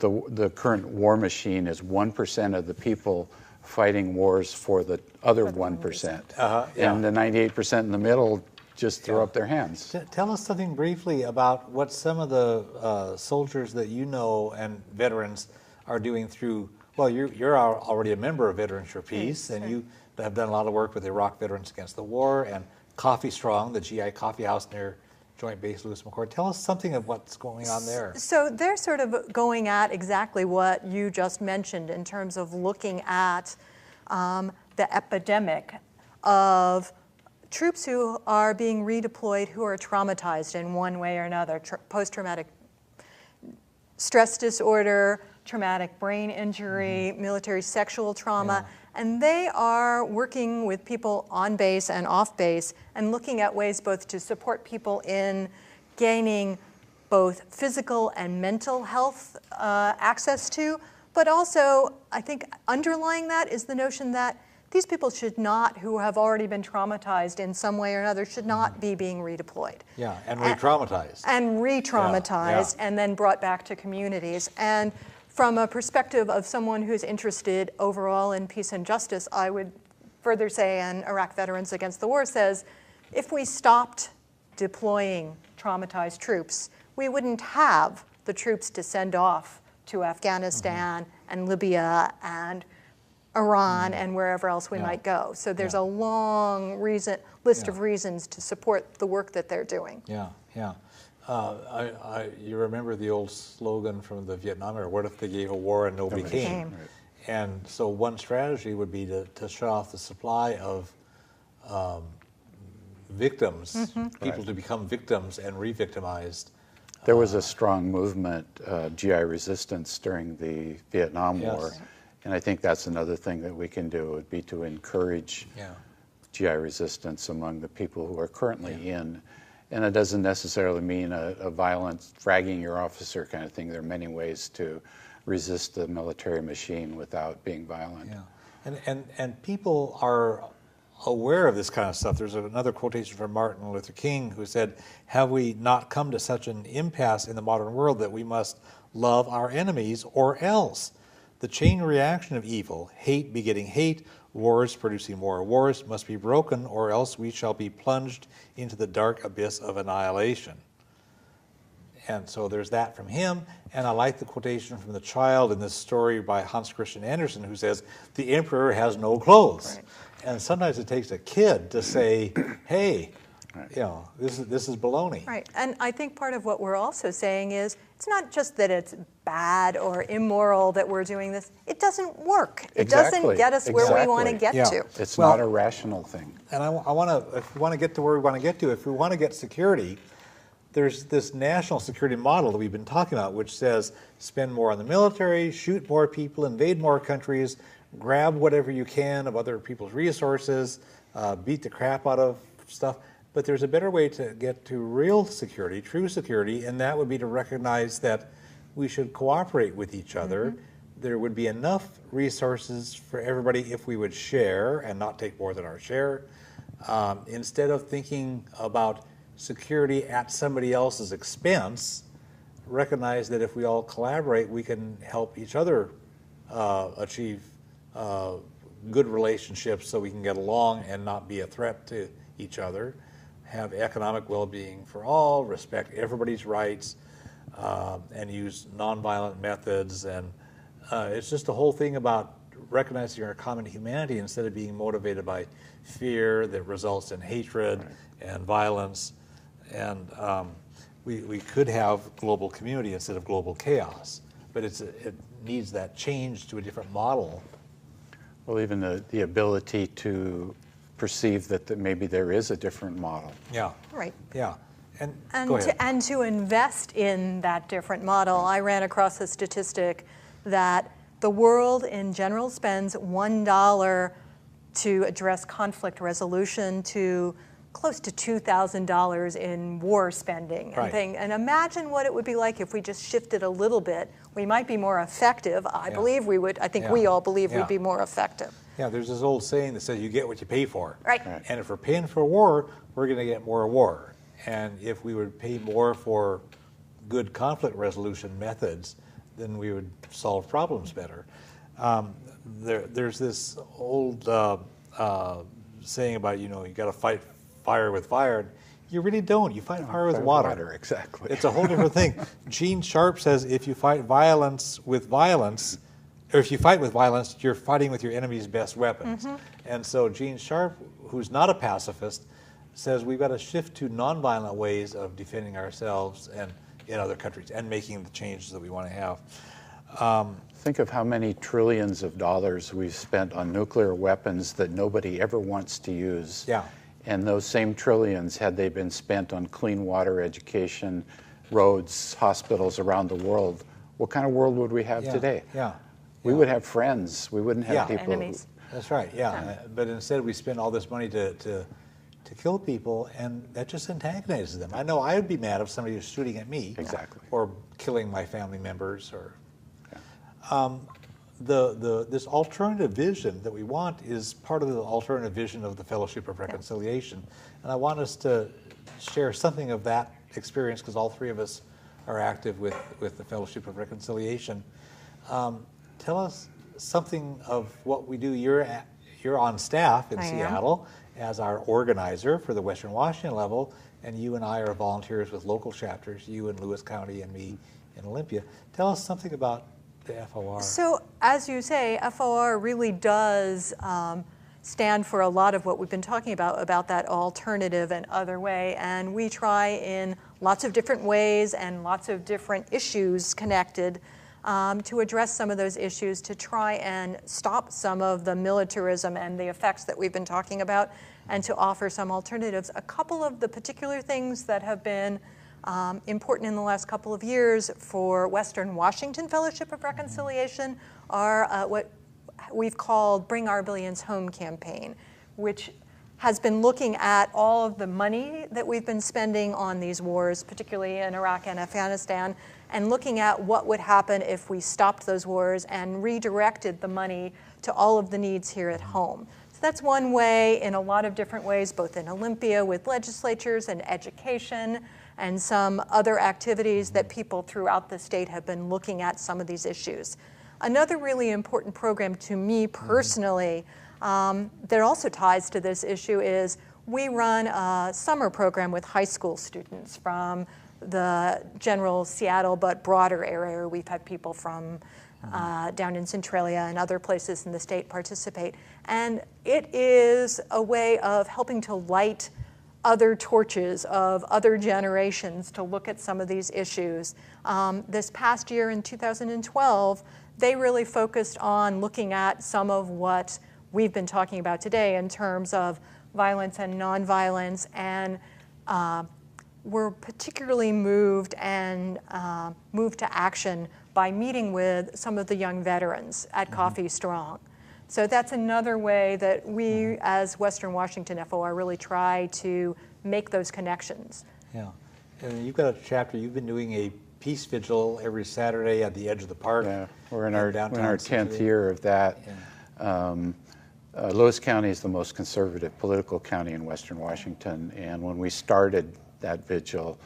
the current war machine is 1% of the people fighting wars for the other 1%. Yeah. And the 98% in the middle just throw up their hands. Tell us something briefly about what some of the soldiers that you know and veterans are doing through, well, you're already a member of Veterans for Peace, and you have done a lot of work with Iraq Veterans Against the War, and Coffee Strong, the GI coffee house near Joint Base Lewis McChord. Tell us something of what's going on there. So they're sort of going at exactly what you just mentioned in terms of looking at the epidemic of troops who are being redeployed who are traumatized in one way or another, post-traumatic stress disorder, traumatic brain injury, military sexual trauma, and they are working with people on base and off base and looking at ways both to support people in gaining both physical and mental health access to, but also I think underlying that is the notion that these people should not, who have already been traumatized in some way or another, should not be being redeployed. Yeah, and re-traumatized. And re-traumatized and then brought back to communities. And from a perspective of someone who's interested overall in peace and justice, I would further say, and Iraq Veterans Against the War says, if we stopped deploying traumatized troops, we wouldn't have the troops to send off to Afghanistan and Libya and Iran and wherever else we might go. So there's a long list of reasons to support the work that they're doing. Yeah. You remember the old slogan from the Vietnam era, what if they gave a war and nobody came? Right. And so one strategy would be to shut off the supply of victims, people to become victims and re-victimized. There was a strong movement, GI resistance during the Vietnam War. And I think that's another thing that we can do, would be to encourage GI resistance among the people who are currently in. And it doesn't necessarily mean a violent fragging your officer kind of thing. There are many ways to resist the military machine without being violent. Yeah, and people are aware of this kind of stuff. There's another quotation from Martin Luther King who said, have we not come to such an impasse in the modern world that we must love our enemies or else? The chain reaction of evil, hate begetting hate, wars producing more wars, must be broken, or else we shall be plunged into the dark abyss of annihilation. And so there's that from him. And I like the quotation from the child in this story by Hans Christian Andersen, who says, "The emperor has no clothes." Right. And sometimes it takes a kid to say, hey, this is baloney. Right, and I think part of what we're also saying is it's not just that it's bad or immoral that we're doing this. It doesn't work. It doesn't get us where we want to get to. It's not a rational thing. And I want to, if we want to get to where we want to get to, if we want to get security, there's this national security model that we've been talking about, which says spend more on the military, shoot more people, invade more countries, grab whatever you can of other people's resources, beat the crap out of stuff. But there's a better way to get to real security, true security, and that would be to recognize that we should cooperate with each other. Mm-hmm. There would be enough resources for everybody if we would share and not take more than our share. Instead of thinking about security at somebody else's expense, recognize that if we all collaborate, we can help each other achieve good relationships so we can get along and not be a threat to each other, have economic well-being for all, respect everybody's rights, and use nonviolent methods. And it's just a whole thing about recognizing our common humanity instead of being motivated by fear that results in hatred and violence. And we could have global community instead of global chaos, but it needs that change to a different model. Well, even the ability to perceive that maybe there is a different model. Yeah. Right. Yeah. And go ahead. to invest in that different model, I ran across a statistic that the world in general spends $1 to address conflict resolution to close to $2,000 in war spending and thing. And imagine what it would be like if we just shifted a little bit. We might be more effective. I believe we would. I think we all believe we'd be more effective. Yeah, there's this old saying that says you get what you pay for. Right. And if we're paying for war, we're going to get more war. And if we would pay more for good conflict resolution methods, then we would solve problems better. There's this old saying about, you got to fight fire with fire. You really don't. You fight fire with water. Exactly. It's a whole different thing. Gene Sharp says if you fight violence with violence, or if you fight with violence, you're fighting with your enemy's best weapons. Mm-hmm. And so Gene Sharp, who's not a pacifist, says we've got to shift to nonviolent ways of defending ourselves and in other countries and making the changes that we want to have. Think of how many trillions of dollars we've spent on nuclear weapons that nobody ever wants to use. Yeah. And those same trillions, had they been spent on clean water, education, roads, hospitals around the world, what kind of world would we have today? Yeah. We would have friends. We wouldn't have people. Enemies. That's right, But instead we spend all this money to kill people, and that just antagonizes them. I know I would be mad if somebody was shooting at me. Exactly. Or killing my family members. Or this alternative vision that we want is part of the alternative vision of the Fellowship of Reconciliation. And I want us to share something of that experience, because all three of us are active with the Fellowship of Reconciliation. Tell us something of what we do. You're on staff in Seattle as our organizer for the Western Washington level, and you and I are volunteers with local chapters, you in Lewis County and me in Olympia. Tell us something about the FOR. So, as you say, FOR really does stand for a lot of what we've been talking about that alternative and other way, and we try in lots of different ways and lots of different issues connected to address some of those issues, to try and stop some of the militarism and the effects that we've been talking about, and to offer some alternatives. A couple of the particular things that have been important in the last couple of years for Western Washington Fellowship of Reconciliation are what we've called Bring Our Billions Home campaign, which has been looking at all of the money that we've been spending on these wars, particularly in Iraq and Afghanistan, and looking at what would happen if we stopped those wars and redirected the money to all of the needs here at home. So that's one way, in a lot of different ways, both in Olympia with legislatures and education and some other activities that people throughout the state have been looking at some of these issues. Another really important program to me personally that also ties to this issue is we run a summer program with high school students from the general Seattle, but broader area. We've had people from down in Centralia and other places in the state participate. And it is a way of helping to light other torches of other generations to look at some of these issues. This past year in 2012, they really focused on looking at some of what we've been talking about today in terms of violence and nonviolence, and were particularly moved and moved to action by meeting with some of the young veterans at Coffee Strong. So that's another way that we, as Western Washington FOR, really try to make those connections. Yeah, and you've got a chapter, you've been doing a peace vigil every Saturday at the edge of the park. Yeah, we're in our 10th City. year of that. Yeah. Lewis County is the most conservative political county in Western Washington, and when we started that vigil,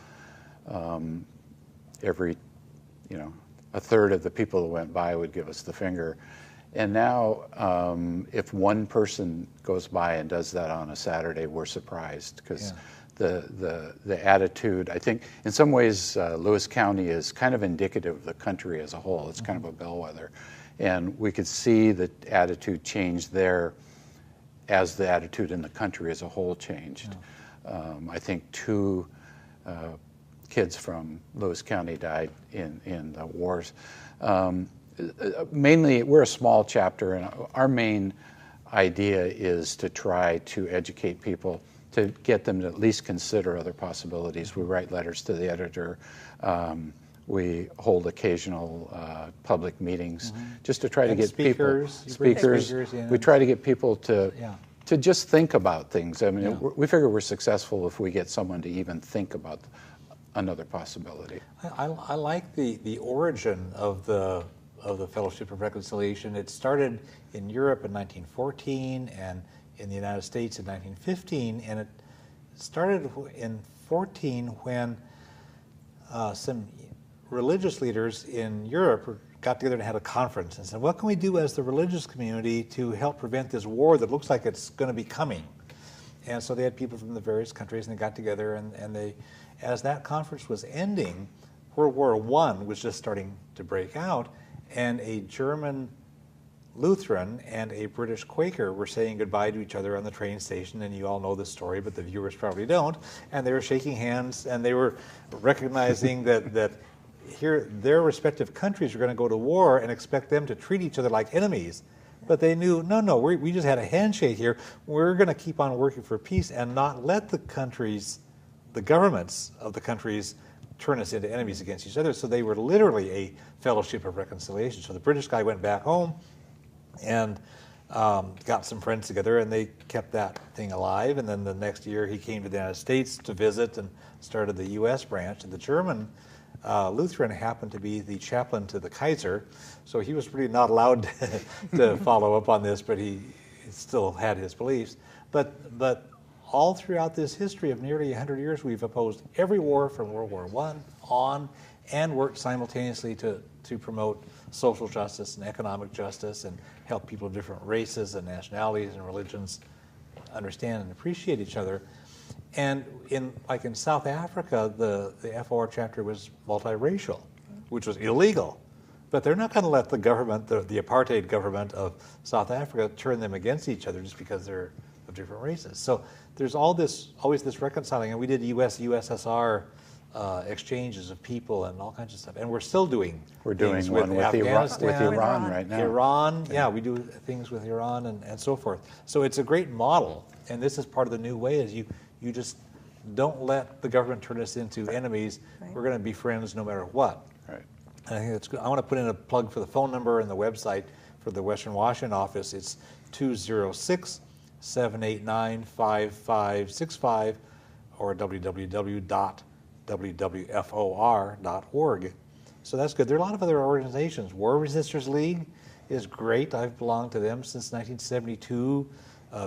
a third of the people that went by would give us the finger. And now, if one person goes by and does that on a Saturday, we're surprised, because the attitude, I think, in some ways, Lewis County is kind of indicative of the country as a whole. It's kind of a bellwether. And we could see the attitude change there as the attitude in the country as a whole changed. I think 2 kids from Lewis County died in the wars. Mainly, we're a small chapter, and our main idea is to try to educate people, to get them to at least consider other possibilities. We write letters to the editor. We hold occasional public meetings just to try to get speakers. Speakers. We try to get people to just think about things. I mean, we figure we're successful if we get someone to even think about another possibility. I like the origin of the Fellowship of Reconciliation. It started in Europe in 1914 and in the United States in 1915, and it started in 14 when some religious leaders in Europe got together and had a conference and said, what can we do as the religious community to help prevent this war that looks like it's going to be coming? And so they had people from the various countries, and they got together, and they, as that conference was ending, World War I was just starting to break out, and a German Lutheran and a British Quaker were saying goodbye to each other on the train station, and you all know this story, but the viewers probably don't, and they were shaking hands, and they were recognizing that here their respective countries were going to go to war and expect them to treat each other like enemies. But they knew, no, we just had a handshake here. We're going to keep on working for peace and not let the countries, the governments of the countries, turn us into enemies against each other. So they were literally a fellowship of reconciliation. So the British guy went back home and got some friends together, and they kept that thing alive. And then the next year he came to the United States to visit and started the U.S. branch. And the German Lutheran happened to be the chaplain to the Kaiser, so he was really not allowed to follow up on this, but he still had his beliefs. But all throughout this history of nearly 100 years, we've opposed every war from World War I on, and worked simultaneously to promote social justice and economic justice and help people of different races and nationalities and religions understand and appreciate each other. And in South Africa, the FOR chapter was multiracial, which was illegal. But they're not going to let the government, the apartheid government of South Africa, turn them against each other just because they're of different races. So there's always this reconciling. And we did USSR exchanges of people and all kinds of stuff. And we're still doing things one with Afghanistan, Iran right now. Iran, we do things with Iran and so forth. So it's a great model. And this is part of the new way, is you just don't let the government turn us into enemies. Right. We're going to be friends no matter what. Right. And I think that's good. I want to put in a plug for the phone number and the website for the Western Washington office. It's 206-789-5565 or www.wwfor.org. So that's good. There are a lot of other organizations. War Resisters League is great. I've belonged to them since 1972.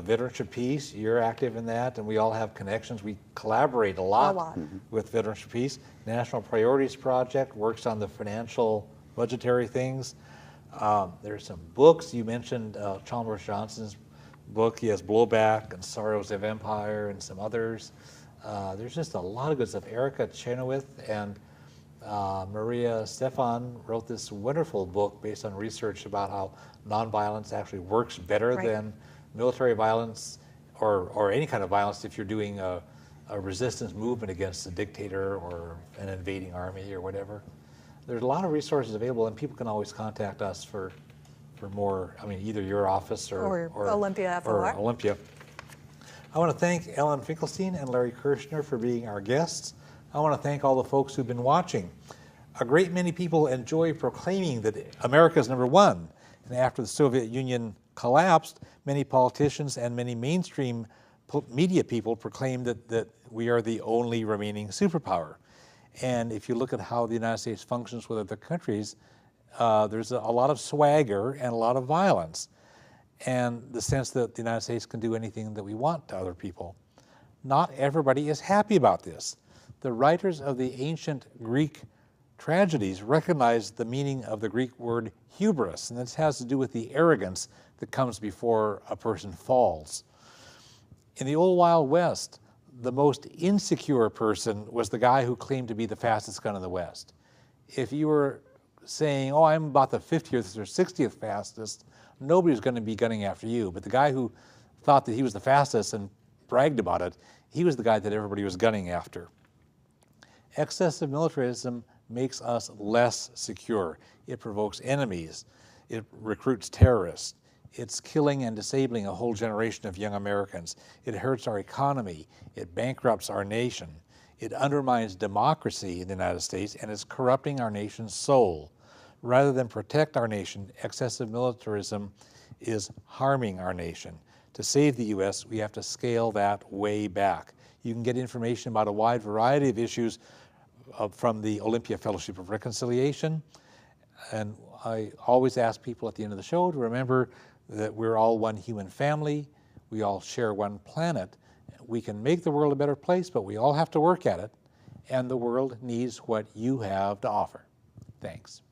Veterans for Peace, you're active in that, and we all have connections. We collaborate a lot. With Veterans for Peace. National Priorities Project works on the financial, budgetary things. There's some books. You mentioned Chalmers Johnson's book. He has Blowback and Sorrows of Empire and some others. There's just a lot of good stuff. Erica Chenoweth and Maria Stefan wrote this wonderful book based on research about how nonviolence actually works better than military violence or any kind of violence if you're doing a resistance movement against a dictator or an invading army or whatever. There's a lot of resources available, and people can always contact us for more. I mean, either your office or Olympia FOR. Or Olympia. I want to thank Ellen Finkelstein and Larry Kirshner for being our guests. I want to thank all the folks who've been watching. A great many people enjoy proclaiming that America is number one. And after the Soviet Union collapsed, many politicians and many mainstream media people proclaimed that we are the only remaining superpower. And if you look at how the United States functions with other countries, there's a lot of swagger and a lot of violence, and the sense that the United States can do anything that we want to other people. Not everybody is happy about this. The writers of the ancient Greek tragedies recognized the meaning of the Greek word hubris, and this has to do with the arrogance that comes before a person falls. In the old Wild West, the most insecure person was the guy who claimed to be the fastest gun in the West. If you were saying, oh, I'm about the 50th or 60th fastest, nobody's going to be gunning after you. But the guy who thought that he was the fastest and bragged about it, he was the guy that everybody was gunning after. Excessive militarism makes us less secure. It provokes enemies. It recruits terrorists. It's killing and disabling a whole generation of young Americans. It hurts our economy. It bankrupts our nation. It undermines democracy in the United States, and it's corrupting our nation's soul. Rather than protect our nation, excessive militarism is harming our nation. To save the U.S., we have to scale that way back. You can get information about a wide variety of issues from the Olympia Fellowship of Reconciliation. And I always ask people at the end of the show to remember that we're all one human family. We all share one planet. We can make the world a better place, but we all have to work at it. And the world needs what you have to offer. Thanks.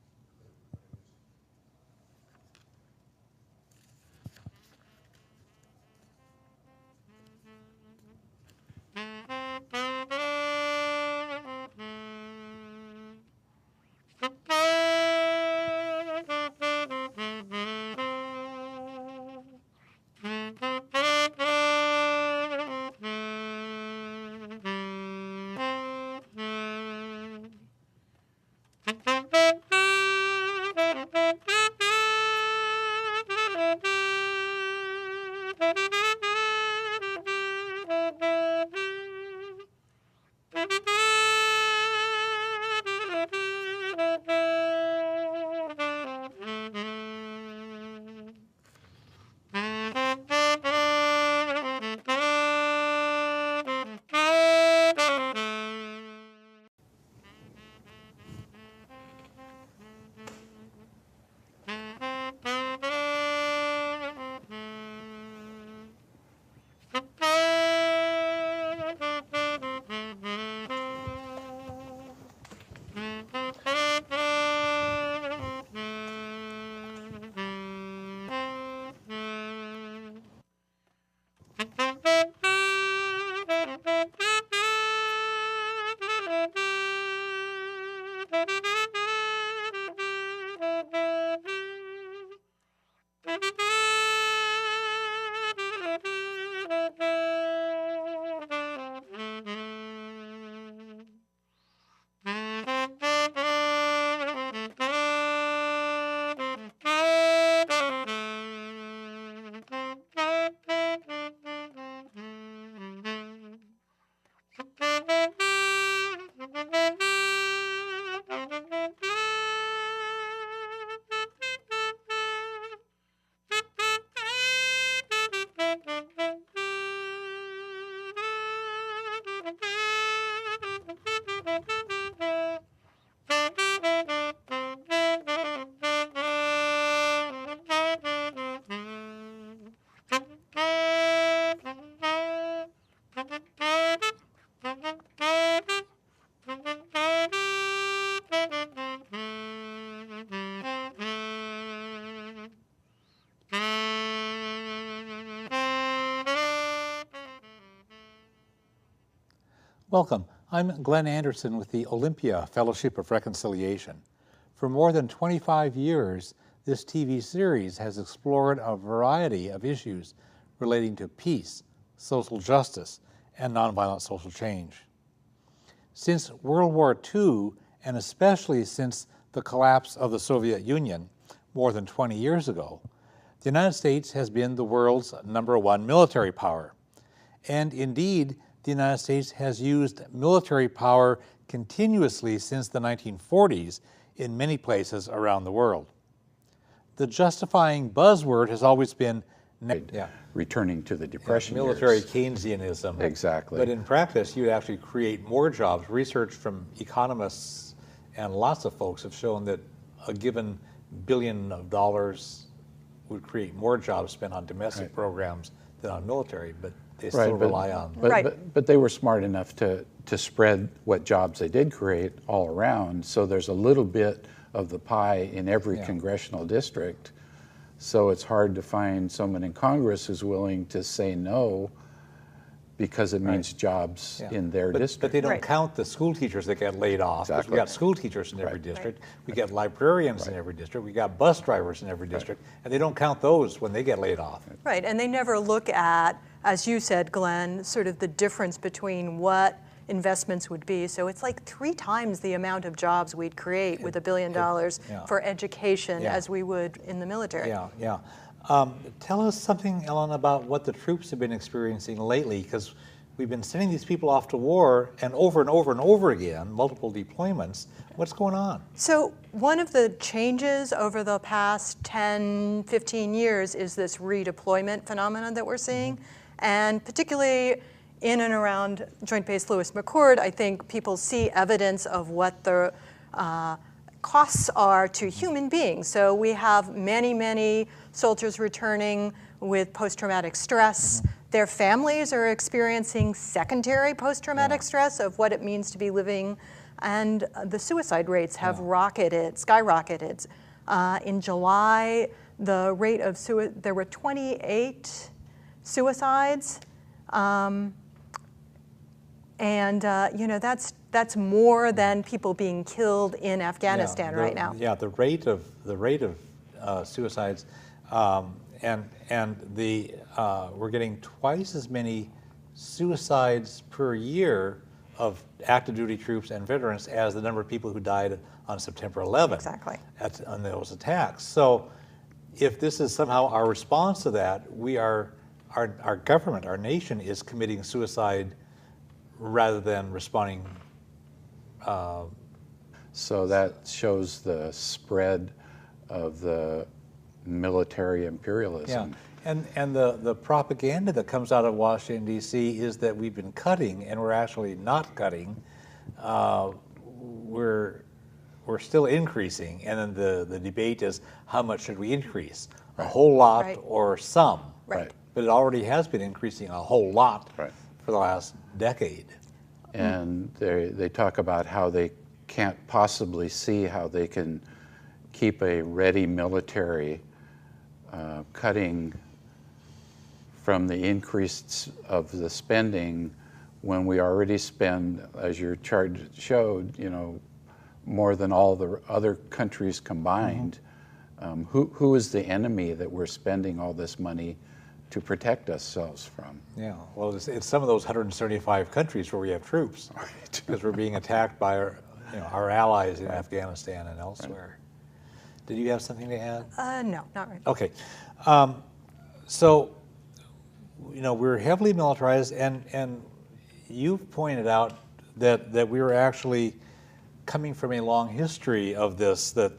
Welcome. I'm Glenn Anderson with the Olympia Fellowship of Reconciliation. For more than 25 years, this TV series has explored a variety of issues relating to peace, social justice, and nonviolent social change. Since World War II, and especially since the collapse of the Soviet Union more than 20 years ago, the United States has been the world's #1 military power. And indeed, the United States has used military power continuously since the 1940s in many places around the world. The justifying buzzword has always been returning to the Depression military years. Keynesianism. Exactly. But in practice, you actually create more jobs. Research from economists and lots of folks have shown that a given $1 billion would create more jobs spent on domestic programs than on military, but they still rely on. But they were smart enough to spread what jobs they did create all around, so there's a little bit of the pie in every congressional district. So it's hard to find someone in Congress who's willing to say no because it means jobs in their district. But they don't count the school teachers that get laid off. Exactly. We got school teachers in every district. We got librarians in every district. We got bus drivers in every district. And they don't count those when they get laid off. Right, and they never look at, as you said, Glenn, sort of the difference between what investments would be. So it's like 3 times the amount of jobs we'd create with $1 billion for education as we would in the military. Tell us something, Ellen, about what the troops have been experiencing lately, because we've been sending these people off to war and over and over again, multiple deployments. What's going on? So one of the changes over the past 10, 15 years is this redeployment phenomenon that we're seeing. And particularly in and around Joint Base Lewis-McChord, I think people see evidence of what the costs are to human beings. So we have many, many soldiers returning with post-traumatic stress. Their families are experiencing secondary post-traumatic stress of what it means to be living, and the suicide rates have skyrocketed. In July, the rate of there were 28 suicides, that's more than people being killed in Afghanistan right now. Yeah, the rate of suicides, we're getting twice as many suicides per year of active duty troops and veterans as the number of people who died on September 11th. Exactly. On those attacks. So, if this is somehow our response to that, our government, our nation, is committing suicide rather than responding. So that shows the spread of the military imperialism. And the propaganda that comes out of Washington, D.C. is that we've been cutting, and we're actually not cutting. We're still increasing, and then the debate is how much should we increase? A whole lot or some? Right. But it already has been increasing a whole lot for the last decade. And they talk about how they can't possibly see how they can keep a ready military cutting from the increase of the spending when we already spend, as your chart showed, more than all the other countries combined. Who is the enemy that we're spending all this money to protect ourselves from? Yeah, well, it's some of those 175 countries where we have troops, because we're being attacked by our allies in Afghanistan and elsewhere. Did you have something to add? No, not right. Okay, so we're heavily militarized, and you've pointed out that we were actually coming from a long history of this. That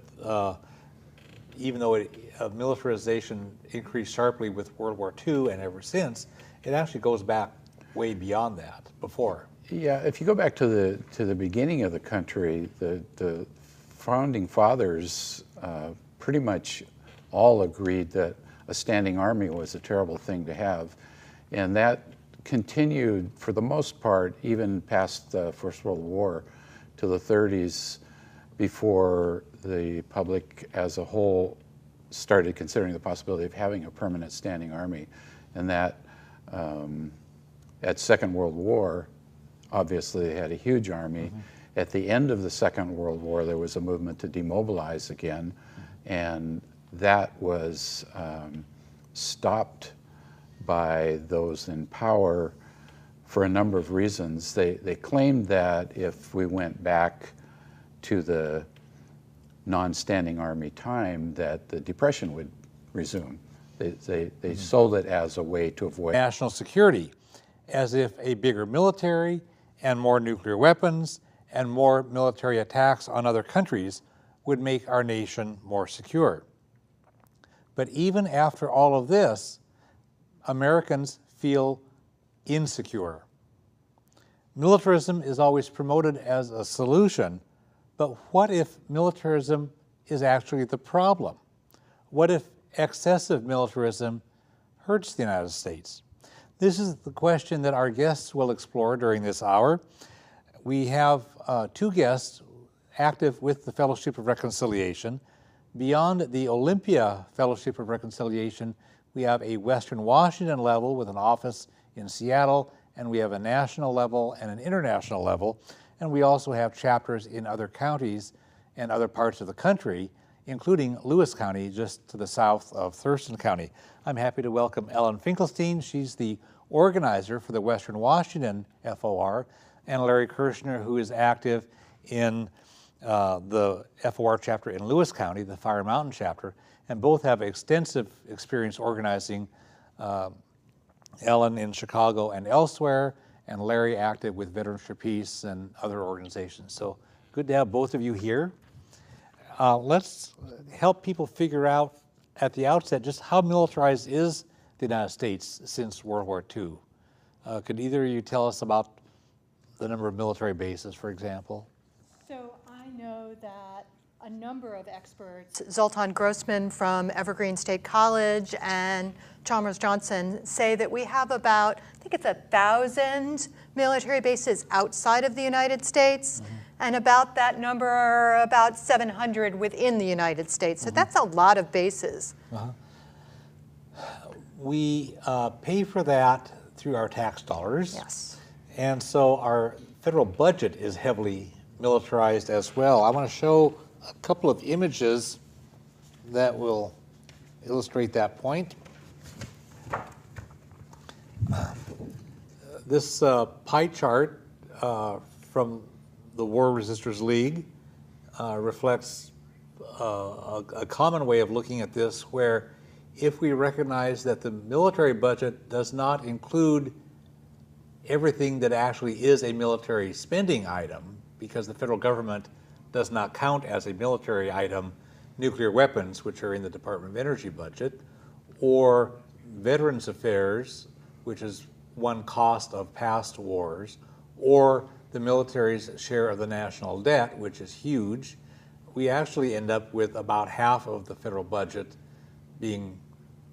even though militarization increased sharply with World War II and ever since, it actually goes back way beyond that before. Yeah, if you go back to the beginning of the country, the founding fathers pretty much all agreed that a standing army was a terrible thing to have, and that continued for the most part even past the First World War to the 30s, before the public as a whole started considering the possibility of having a permanent standing army. And that at Second World War, obviously they had a huge army. At the end of the Second World War, there was a movement to demobilize again, and that was stopped by those in power for a number of reasons. They claimed that if we went back to the non-standing army time, that the Depression would resume. They sold it as a way to avoid national security, as if a bigger military and more nuclear weapons and more military attacks on other countries would make our nation more secure. But even after all of this, Americans feel insecure. Militarism is always promoted as a solution, but what if militarism is actually the problem? What if excessive militarism hurts the United States? This is the question that our guests will explore during this hour. We have two guests active with the Fellowship of Reconciliation. Beyond the Olympia Fellowship of Reconciliation, we have a Western Washington level with an office in Seattle, and we have a national level and an international level, and we also have chapters in other counties and other parts of the country, including Lewis County, just to the south of Thurston County. I'm happy to welcome Ellen Finkelstein. She's the organizer for the Western Washington FOR, and Larry Kirshner, who is active in the FOR chapter in Lewis County, the Fire Mountain chapter, and both have extensive experience organizing, Ellen in Chicago and elsewhere, and Larry active with Veterans for Peace and other organizations. So good to have both of you here. Let's help people figure out at the outset just how militarized is the United States since World War II. Could either of you tell us about the number of military bases, for example? So I know that a number of experts, Zoltan Grossman from Evergreen State College and Chalmers Johnson, say that we have about, I think it's 1,000 military bases outside of the United States, and about that number are about 700 within the United States. So that's a lot of bases. We pay for that through our tax dollars. Yes. And so our federal budget is heavily militarized as well. I want to show a couple of images that will illustrate that point. This pie chart from the War Resisters League reflects a common way of looking at this, where if we recognize that the military budget does not include everything that actually is a military spending item, because the federal government does not count as a military item nuclear weapons, which are in the Department of Energy budget, or Veterans Affairs, which is one cost of past wars, or the military's share of the national debt, which is huge. We actually end up with about half of the federal budget being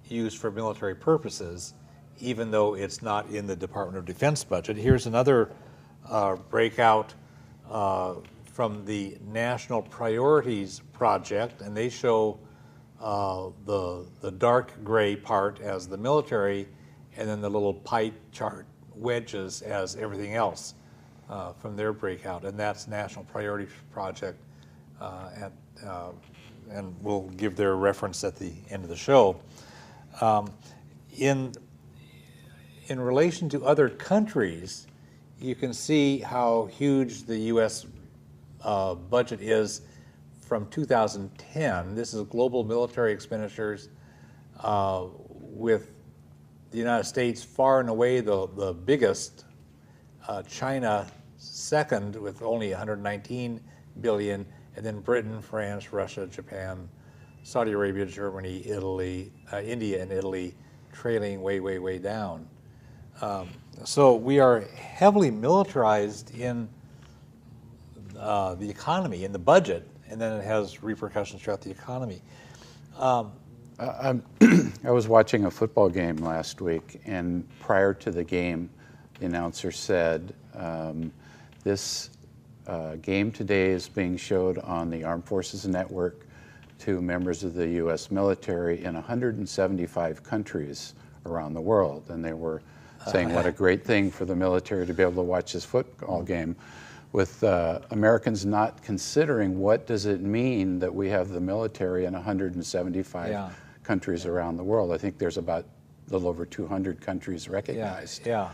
used for military purposes, even though it's not in the Department of Defense budget. Here's another breakout from the National Priorities Project, and they show the dark gray part as the military, and then the little pie chart wedges as everything else from their breakout, and that's National Priorities Project, and we'll give their reference at the end of the show. In relation to other countries, you can see how huge the U.S. Budget is from 2010. This is global military expenditures, with the United States far and away the biggest, China second with only 119 billion, and then Britain, France, Russia, Japan, Saudi Arabia, Germany, Italy, India and Italy trailing way, way, way down. So we are heavily militarized in the economy, in the budget, and then it has repercussions throughout the economy. I was watching a football game last week, and prior to the game, the announcer said, this game today is being showed on the Armed Forces Network to members of the U.S. military in 175 countries around the world. And there were saying what a great thing for the military to be able to watch this football game, with Americans not considering what does it mean that we have the military in 175 countries around the world. I think there's about a little over 200 countries recognized. Yeah.